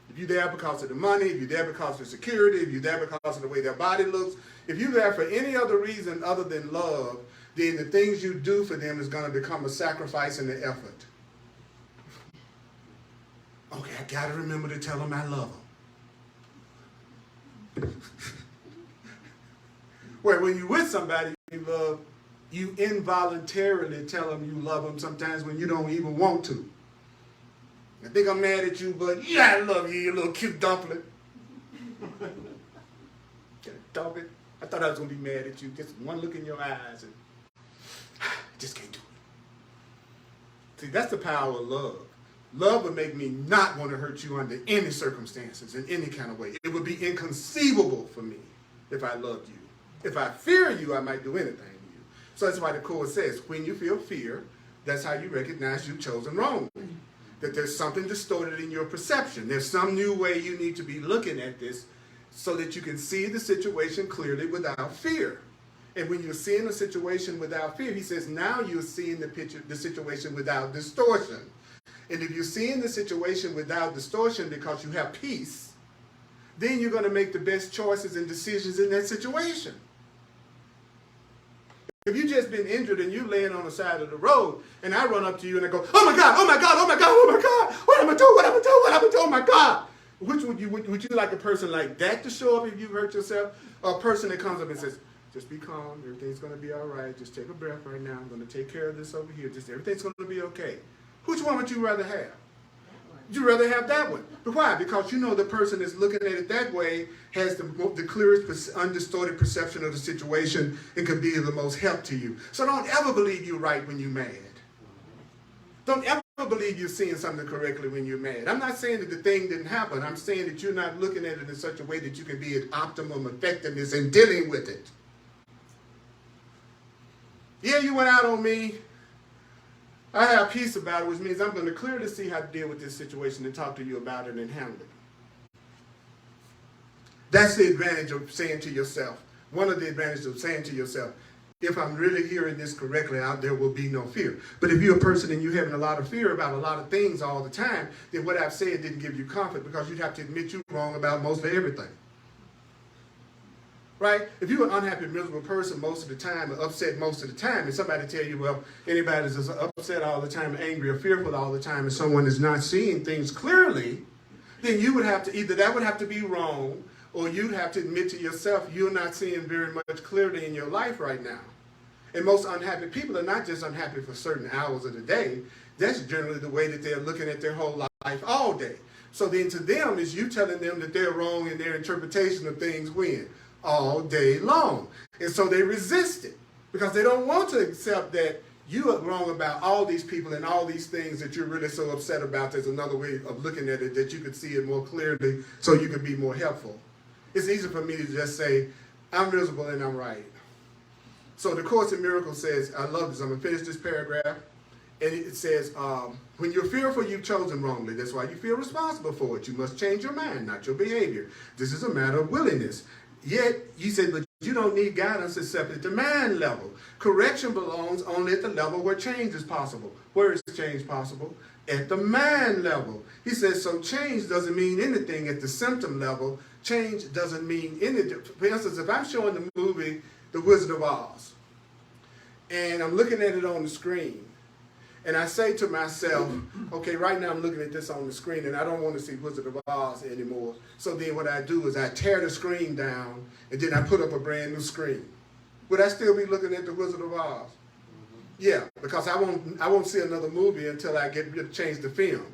If you're there because of the money, if you're there because of security, if you're there because of the way their body looks, if you're there for any other reason other than love, then the things you do for them is going to become a sacrifice and an effort. Okay, I got to remember to tell them I love them. Where when you're with somebody you love, you involuntarily tell them you love them sometimes when you don't even want to. I think I'm mad at you, but yeah, I love you, you little cute dumpling. Dumpling. I thought I was going to be mad at you. Just one look in your eyes and just can't do it. See, that's the power of love. Love would make me not want to hurt you under any circumstances, in any kind of way. It would be inconceivable for me if I loved you. If I fear you, I might do anything to you. So that's why the Course says, when you feel fear, that's how you recognize you've chosen wrongly. That there's something distorted in your perception. There's some new way you need to be looking at this so that you can see the situation clearly without fear. And when you're seeing a situation without fear, he says, now you're seeing the situation without distortion. And if you're seeing the situation without distortion because you have peace, then you're going to make the best choices and decisions in that situation. If you've just been injured and you're laying on the side of the road and I run up to you and I go, oh my God, oh my God, oh my God, oh my God, what am I doing, what am I doing, what am I doing, oh my God. Which would you like a person like that to show up if you've hurt yourself? Or a person that comes up and says, just be calm, everything's going to be all right, just take a breath right now, I'm going to take care of this over here, just everything's going to be okay. Which one would you rather have? You'd rather have that one. But why? Because you know the person that's looking at it that way has the clearest, undistorted perception of the situation and can be of the most help to you. So don't ever believe you're right when you're mad. Don't ever believe you're seeing something correctly when you're mad. I'm not saying that the thing didn't happen. I'm saying that you're not looking at it in such a way that you can be at optimum effectiveness in dealing with it. Yeah, you went out on me. I have peace about it, which means I'm going to clearly see how to deal with this situation and talk to you about it and handle it. That's the advantage of saying to yourself, one of the advantages of saying to yourself, If I'm really hearing this correctly, there will be no fear. But if you're a person and you're having a lot of fear about a lot of things all the time, then what I've said didn't give you comfort, because you'd have to admit you're wrong about mostly everything. Right? If you're an unhappy, miserable person most of the time, or upset most of the time, and somebody tell you, well, anybody that's upset all the time, angry or fearful all the time, and someone is not seeing things clearly, then you would have to, either that would have to be wrong, or you'd have to admit to yourself you're not seeing very much clearly in your life right now. And most unhappy people are not just unhappy for certain hours of the day. That's generally the way that they're looking at their whole life all day. So then to them, is you telling them that they're wrong in their interpretation of things when? All day long. And so they resist it, because they don't want to accept that you are wrong about all these people and all these things that you're really so upset about. There's another way of looking at it that you could see it more clearly, so you can be more helpful. It's easy for me to just say, I'm miserable and I'm right. So the Course in Miracles says, I love this, I'm going to finish this paragraph, and it says, when you're fearful, you've chosen wrongly. That's why you feel responsible for it. You must change your mind, not your behavior. This is a matter of willingness. Yet, you said, but you don't need guidance except at the mind level. Correction belongs only at the level where change is possible. Where is change possible? At the mind level. He says, so change doesn't mean anything at the symptom level. Change doesn't mean anything. For instance, if I'm showing the movie The Wizard of Oz, and I'm looking at it on the screen, and I say to myself, okay, right now I'm looking at this on the screen, and I don't want to see Wizard of Oz anymore. So then what I do is I tear the screen down, and then I put up a brand new screen. Would I still be looking at The Wizard of Oz? Yeah, because I won't see another movie until I get to change the film.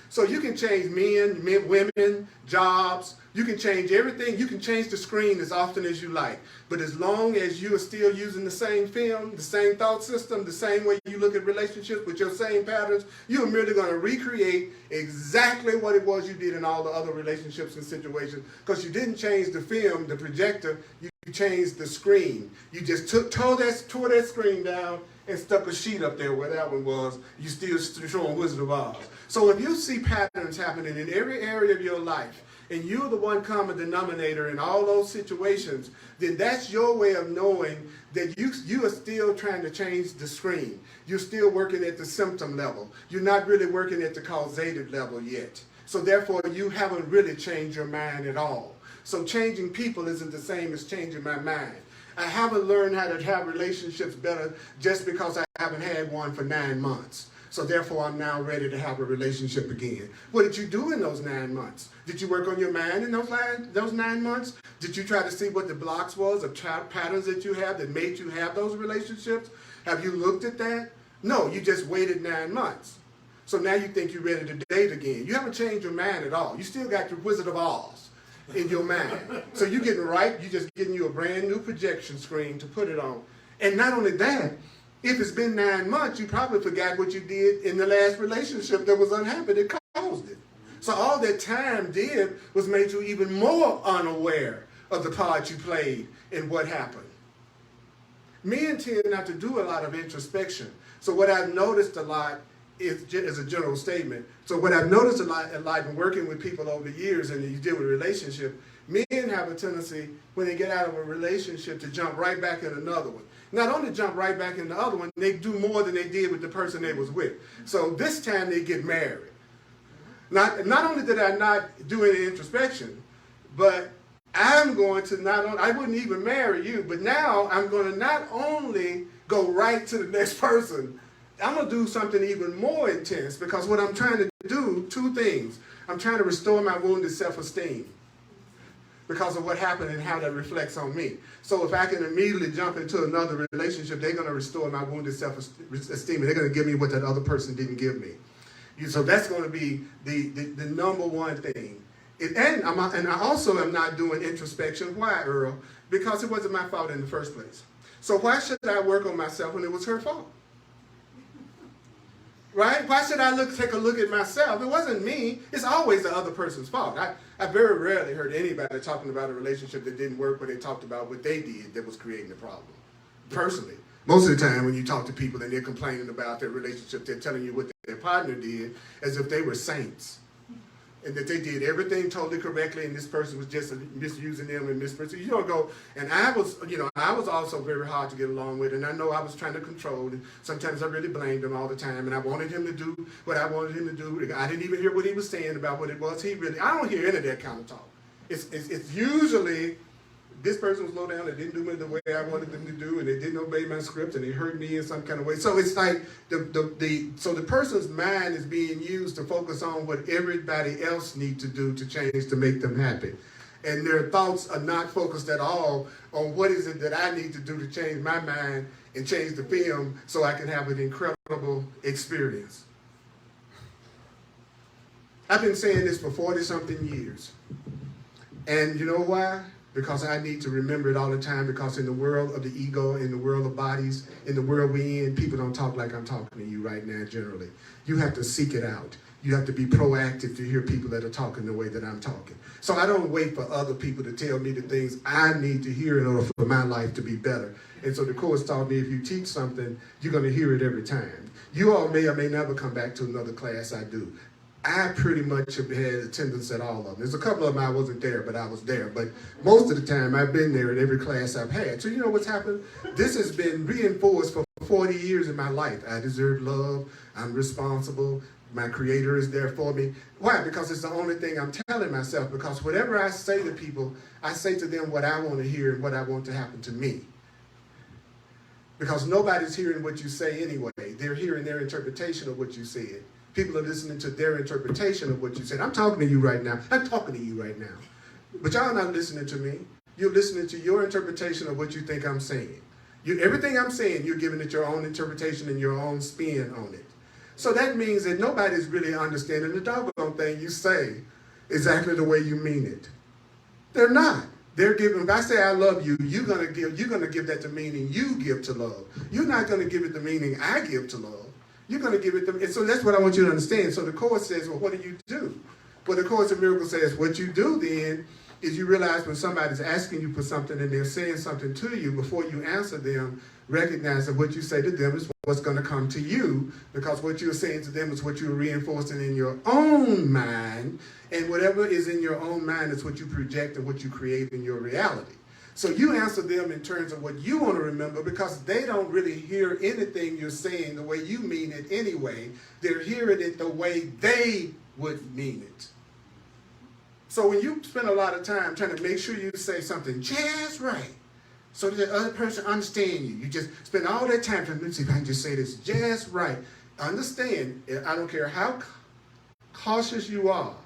So you can change men, women, jobs. You can change everything. You can change the screen as often as you like. But as long as you are still using the same film, the same thought system, the same way you look at relationships with your same patterns, you're merely going to recreate exactly what it was you did in all the other relationships and situations, because you didn't change the film, the projector, you changed the screen. You just tore that screen down and stuck a sheet up there where that one was. You still showing Wizard of Oz. So if you see patterns happening in every area of your life, and you're the one common denominator in all those situations, then that's your way of knowing that you are still trying to change the screen. You're still working at the symptom level. You're not really working at the causative level yet. So therefore, you haven't really changed your mind at all. So changing people isn't the same as changing my mind. I haven't learned how to have relationships better just because I haven't had one for 9 months. So therefore, I'm now ready to have a relationship again. What did you do in those 9 months? Did you work on your mind in those 9 months? Did you try to see what the blocks was, or patterns that you have that made you have those relationships? Have you looked at that? No, you just waited 9 months. So now you think you're ready to date again. You haven't changed your mind at all. You still got your Wizard of Oz in your mind. So you're getting right, you're just getting you a brand new projection screen to put it on. And not only that, if it's been 9 months, you probably forgot what you did in the last relationship that was unhappy that caused it. So all that time did was make you even more unaware of the part you played in what happened. Men tend not to do a lot of introspection. So what I've noticed a lot is a general statement. So what I've noticed a lot in working with people over the years, and you deal with relationship, men have a tendency when they get out of a relationship to jump right back in another one. Not only jump right back in the other one, they do more than they did with the person they was with. So this time they get married. Not only did I not do any introspection, but I'm going to I wouldn't even marry you, but now I'm going to not only go right to the next person, I'm going to do something even more intense, because what I'm trying to do, 2 things. I'm trying to restore my wounded self-esteem because of what happened and how that reflects on me. So if I can immediately jump into another relationship, they're going to restore my wounded self-esteem, and they're going to give me what that other person didn't give me. So that's going to be the number one thing. And I also am not doing introspection. Why, Earl? Because it wasn't my fault in the first place. So why should I work on myself when it was her fault? Right? Why should I take a look at myself? It wasn't me. It's always the other person's fault. I very rarely heard anybody talking about a relationship that didn't work, where they talked about what they did that was creating the problem. Personally. Most of the time when you talk to people and they're complaining about their relationship, they're telling you what their partner did as if they were saints. and that they did everything totally correctly, and this person was just misusing them and mispronouncing. You don't go, and I was also very hard to get along with, and I know I was trying to control, and sometimes I really blamed him all the time, and I wanted him to do what I wanted him to do. I didn't even hear what he was saying about what it was. I don't hear any of that kind of talk. It's usually, this person was low down, they didn't do it the way I wanted them to do, and they didn't obey my script, and they hurt me in some kind of way. So it's like the person's mind is being used to focus on what everybody else needs to do to change to make them happy. And their thoughts are not focused at all on what is it that I need to do to change my mind and change the film so I can have an incredible experience. I've been saying this for 40-something years. And you know why? Because I need to remember it all the time, because in the world of the ego, in the world of bodies, in the world we're in, people don't talk like I'm talking to you right now generally. You have to seek it out. You have to be proactive to hear people that are talking the way that I'm talking. So I don't wait for other people to tell me the things I need to hear in order for my life to be better. And so the Course taught me if you teach something, you're going to hear it every time. You all may or may never come back to another class I do. I pretty much have had attendance at all of them. There's a couple of them I wasn't there, but I was there. But most of the time, I've been there at every class I've had. So you know what's happened? This has been reinforced for 40 years in my life. I deserve love. I'm responsible. My Creator is there for me. Why? Because it's the only thing I'm telling myself. Because whatever I say to people, I say to them what I want to hear and what I want to happen to me. Because nobody's hearing what you say anyway. They're hearing their interpretation of what you said. People are listening to their interpretation of what you said. I'm talking to you right now. I'm talking to you right now. But y'all are not listening to me. You're listening to your interpretation of what you think I'm saying. Everything I'm saying, you're giving it your own interpretation and your own spin on it. So that means that nobody's really understanding the doggone thing you say exactly the way you mean it. They're not. They're giving, if I say I love you, you're gonna give that the meaning you give to love. You're not gonna give it the meaning I give to love. You're going to give it and so that's what I want you to understand. So the Course says, well, what do you do? Well, the Course in Miracles says, what you do then is you realize when somebody's asking you for something and they're saying something to you, before you answer them, recognize that what you say to them is what's going to come to you, because what you're saying to them is what you're reinforcing in your own mind, and whatever is in your own mind is what you project and what you create in your reality. So you answer them in terms of what you want to remember, because they don't really hear anything you're saying the way you mean it anyway. They're hearing it the way they would mean it. So when you spend a lot of time trying to make sure you say something just right, so that the other person understands you, you just spend all that time trying to see if I can just say this just right. Understand, I don't care how cautious you are,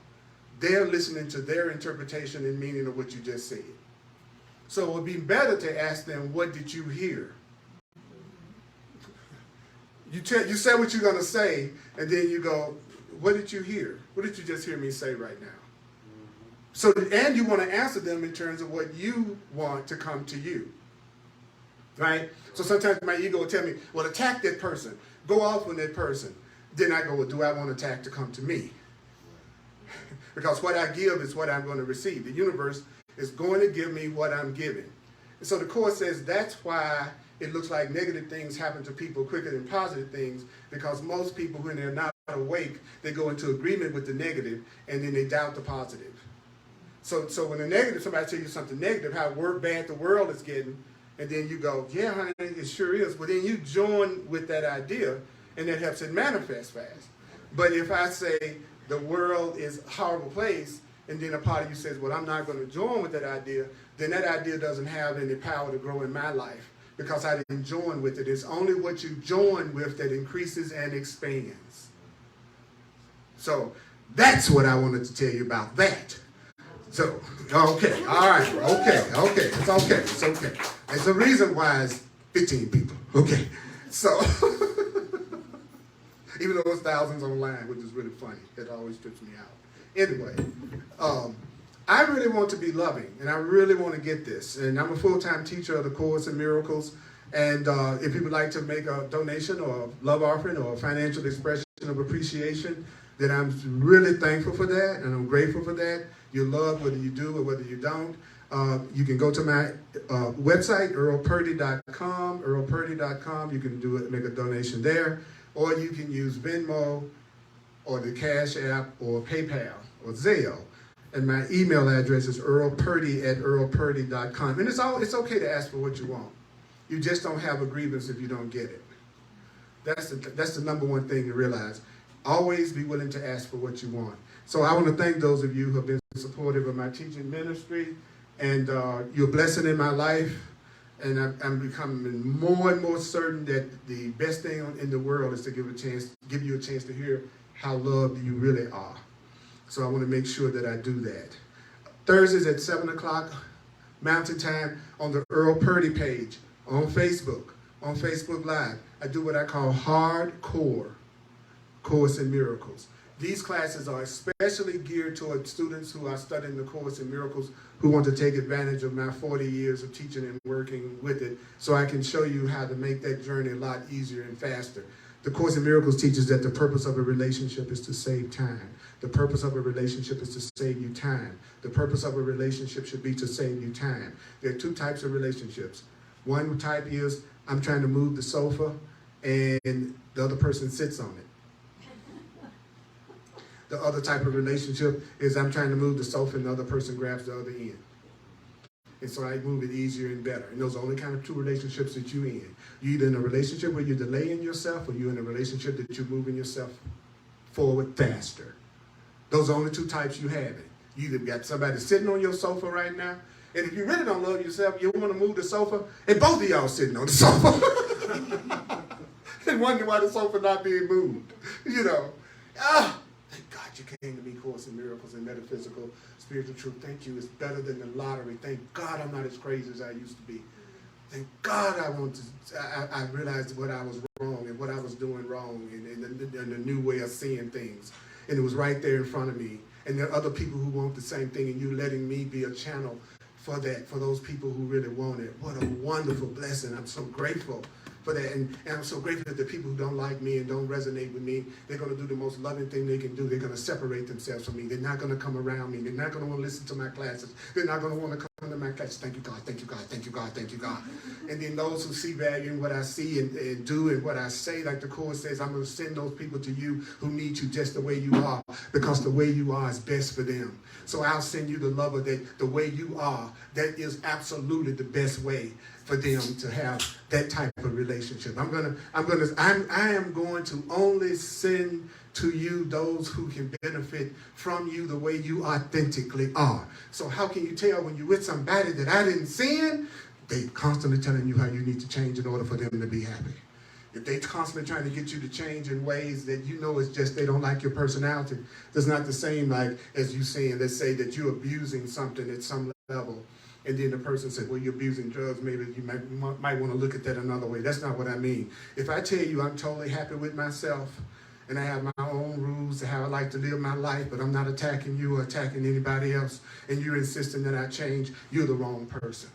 they're listening to their interpretation and meaning of what you just said. So it would be better to ask them, what did you hear? You say what you're going to say, and then you go, what did you hear? What did you just hear me say right now? So, and you want to answer them in terms of what you want to come to you, right? So sometimes my ego will tell me, well, attack that person. Go off on that person. Then I go, well, do I want attack to come to me? Because what I give is what I'm going to receive. The universe is going to give me what I'm giving. And so the Course says that's why it looks like negative things happen to people quicker than positive things, because most people, when they're not awake, they go into agreement with the negative and then they doubt the positive. So when the negative, somebody tells you something negative, how bad the world is getting, and then you go, yeah, honey, it sure is. Well, then you join with that idea, and that helps it manifest fast. But if I say the world is a horrible place, and then a part of you says, well, I'm not going to join with that idea, then that idea doesn't have any power to grow in my life, because I didn't join with it. It's only what you join with that increases and expands. So that's what I wanted to tell you about that. So, okay, all right, okay, it's okay. There's a reason why it's 15 people, okay. So, even though it's thousands online, which is really funny, it always trips me out. Anyway, I really want to be loving, and I really want to get this. And I'm a full-time teacher of the Course in Miracles. And if you would like to make a donation or a love offering or a financial expression of appreciation, then I'm really thankful for that, and I'm grateful for that. You love whether you do or whether you don't. You can go to my website, earlpurdy.com, earlpurdy.com. You can make a donation there, or you can use Venmo, or the Cash App or PayPal or Zelle. And my email address is earlpurdy@earlpurdy.com. And it's okay to ask for what you want. You just don't have a grievance if you don't get it. That's the number one thing to realize. Always be willing to ask for what you want. So I want to thank those of you who have been supportive of my teaching ministry, and you're a blessing in my life. And I'm becoming more and more certain that the best thing in the world is to give you a chance to hear how loved you really are. So I want to make sure that I do that. Thursdays at 7 o'clock Mountain Time on the Earl Purdy page, on Facebook Live. I do what I call hardcore Course in Miracles. These classes are especially geared toward students who are studying the Course in Miracles, who want to take advantage of my 40 years of teaching and working with it, so I can show you how to make that journey a lot easier and faster. The Course in Miracles teaches that the purpose of a relationship is to save time. The purpose of a relationship is to save you time. The purpose of a relationship should be to save you time. There are two types of relationships. One type is, I'm trying to move the sofa and the other person sits on it. The other type of relationship is, I'm trying to move the sofa and the other person grabs the other end. And so I move it easier and better. And those are only kind of two relationships that you're in. You're either in a relationship where you're delaying yourself, or you're in a relationship that you're moving yourself forward faster. Those are only two types you have. You either got somebody sitting on your sofa right now, and if you really don't love yourself, you want to move the sofa, and both of y'all sitting on the sofa. And wonder why the sofa not being moved. You know. Thank God you came to me, Course in Miracles and Metaphysical Spiritual Truth. Thank you. It's better than the lottery. Thank God I'm not as crazy as I used to be. Thank God I realized what I was wrong and what I was doing wrong, and the new way of seeing things. And it was right there in front of me. And there are other people who want the same thing, and you letting me be a channel for that, for those people who really want it. What a wonderful blessing. I'm so grateful for that. And I'm so grateful that the people who don't like me and don't resonate with me, they're going to do the most loving thing they can do. They're going to separate themselves from me. They're not going to come around me. They're not going to want to listen to my classes. They're not going to want to come to my classes. Thank you, God. Thank you, God. Thank you, God. Thank you, God. And then those who see value in what I see and do and what I say, like the Course says, I'm going to send those people to you who need you just the way you are, because the way you are is best for them. So I'll send you the lover that the way you are, that is absolutely the best way for them to have that type of relationship. I am going to only send to you those who can benefit from you the way you authentically are. So how can you tell when you're with somebody that I didn't sin? They constantly telling you how you need to change in order for them to be happy. If they constantly trying to get you to change in ways that you know it's just they don't like your personality, that's not the same like as you saying, let's say that you're abusing something at some level, and then the person said, well, you're abusing drugs, maybe you might want to look at that another way. That's not what I mean. If I tell you I'm totally happy with myself, and I have my own rules to how I like to live my life, but I'm not attacking you or attacking anybody else, and you're insisting that I change, you're the wrong person.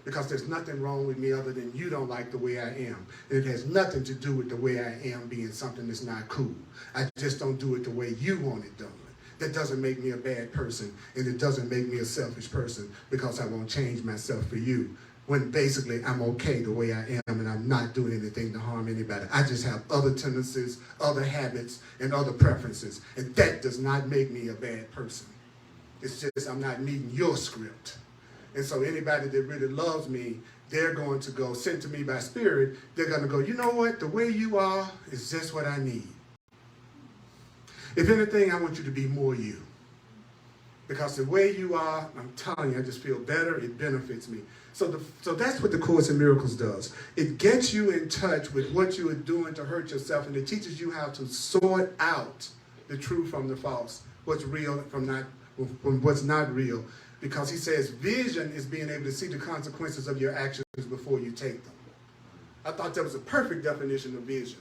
Because there's nothing wrong with me other than you don't like the way I am. And it has nothing to do with the way I am being something that's not cool. I just don't do it the way you want it done. That doesn't make me a bad person, and it doesn't make me a selfish person because I won't change myself for you. When basically I'm okay the way I am, and I'm not doing anything to harm anybody. I just have other tendencies, other habits, and other preferences. And that does not make me a bad person. It's just I'm not meeting your script. And so anybody that really loves me, they're going to go, sent to me by spirit, they're going to go, you know what? The way you are is just what I need. If anything, I want you to be more you. Because the way you are, I'm telling you, I just feel better. It benefits me. So that's what the Course in Miracles does. It gets you in touch with what you are doing to hurt yourself, and it teaches you how to sort out the true from the false, what's real from what's not real. Because he says vision is being able to see the consequences of your actions before you take them. I thought that was a perfect definition of vision.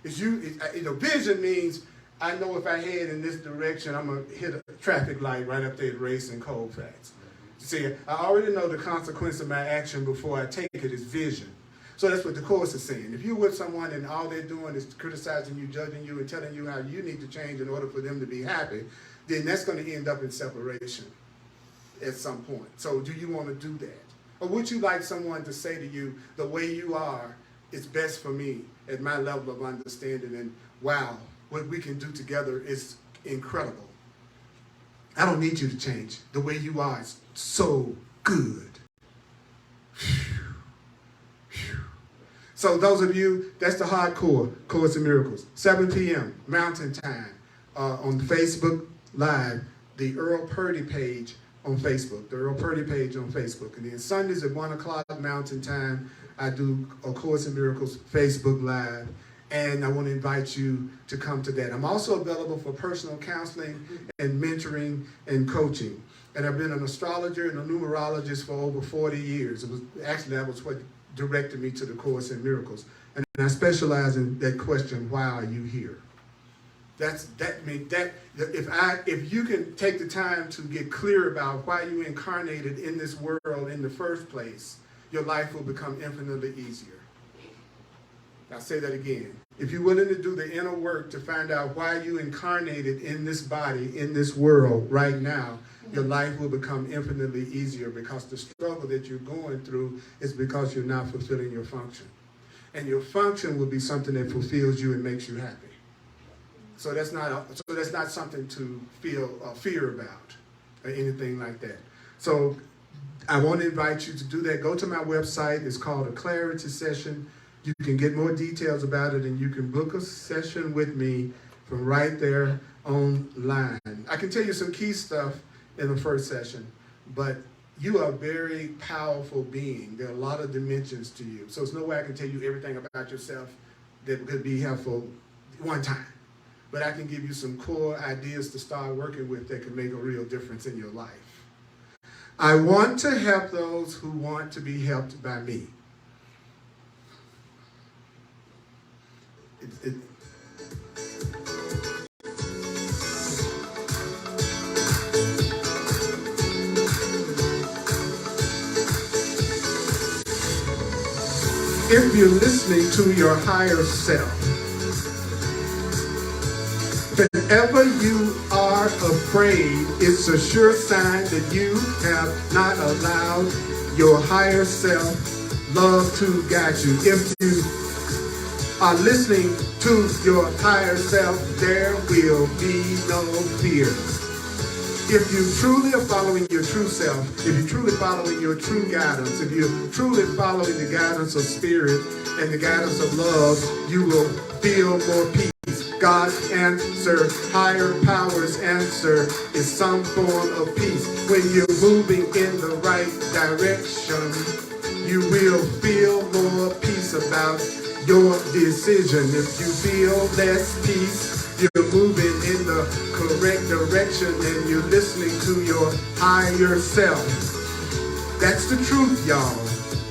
Vision means I know if I head in this direction, I'm going to hit a traffic light right up there at Race and Colfax. See, I already know the consequence of my action before I take it is vision. So that's what the Course is saying. If you're with someone and all they're doing is criticizing you, judging you, and telling you how you need to change in order for them to be happy, then that's going to end up in separation at some point. So do you want to do that? Or would you like someone to say to you, the way you are is best for me at my level of understanding, and wow, what we can do together is incredible. I don't need you to change. The way you are is so good. So those of you, that's the hardcore Course in Miracles. 7 p.m. Mountain Time on Facebook Live, the Earl Purdy page on Facebook, the Earl Purdy page on Facebook. And then Sundays at 1 o'clock Mountain Time, I do A Course in Miracles Facebook Live. And I want to invite you to come to that. I'm also available for personal counseling and mentoring and coaching. And I've been an astrologer and a numerologist for over 40 years. That was what directed me to the Course in Miracles. And I specialize in that question, why are you here? If you can take the time to get clear about why you incarnated in this world in the first place, your life will become infinitely easier. I'll say that again. If you're willing to do the inner work to find out why you incarnated in this body, in this world right now, your life will become infinitely easier, because the struggle that you're going through is because you're not fulfilling your function. And your function will be something that fulfills you and makes you happy. So that's not something to feel fear about or anything like that. So I want to invite you to do that. Go to my website. It's called A Clarity Session. You can get more details about it, and you can book a session with me from right there online. I can tell you some key stuff in the first session, but you are a very powerful being. There are a lot of dimensions to you. So there's no way I can tell you everything about yourself that could be helpful one time. But I can give you some core ideas to start working with that can make a real difference in your life. I want to help those who want to be helped by me. If you're listening to your higher self, whenever you are afraid, it's a sure sign that you have not allowed your higher self love to guide you. If you are listening to your higher self, there will be no fear. If you truly are following your true self, if you're truly following your true guidance, if you're truly following the guidance of spirit and the guidance of love, you will feel more peace. God's answer, higher power's answer, is some form of peace. When you're moving in the right direction, you will feel more peace about your decision. If you feel less peace, you're moving in the correct direction and you're listening to your higher self. That's the truth, y'all.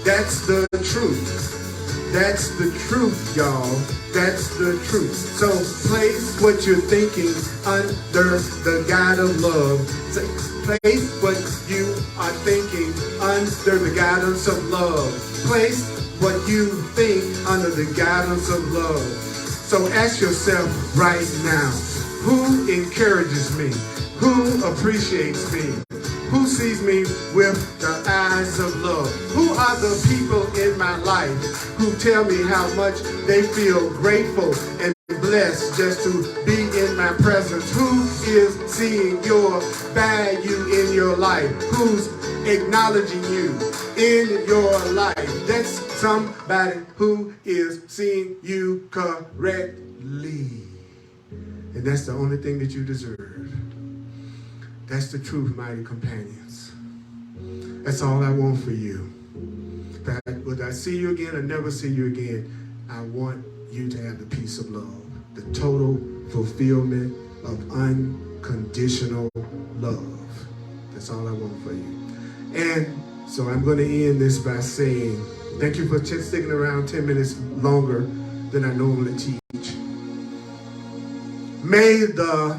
That's the truth. That's the truth, y'all. That's the truth. So place what you're thinking under the guide of love. Place what you are thinking under the guidance of love. Place what you think under the guidance of love. So ask yourself right now, who encourages me? Who appreciates me? Who sees me with the eyes of love? Who are the people in my life who tell me how much they feel grateful and blessed just to be in my presence? Who is seeing your value in your life? Who's acknowledging you in your life? That's somebody who is seeing you correctly. And that's the only thing that you deserve. That's the truth, mighty companions. That's all I want for you. Whether I see you again or never see you again, I want you to have the peace of love, the total fulfillment of unconditional love. That's all I want for you. And so I'm going to end this by saying, thank you for sticking around 10 minutes longer than I normally teach. May the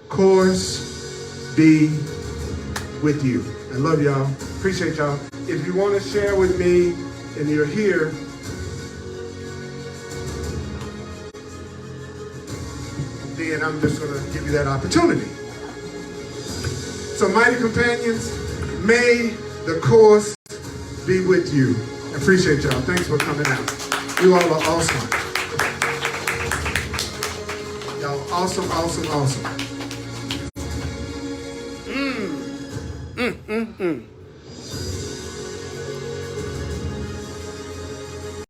course be with you. I love y'all. Appreciate y'all. If you want to share with me and you're here, then I'm just going to give you that opportunity. So, mighty companions, may the course be with you. I appreciate y'all. Thanks for coming out. You all are awesome. Y'all Awesome, awesome, awesome.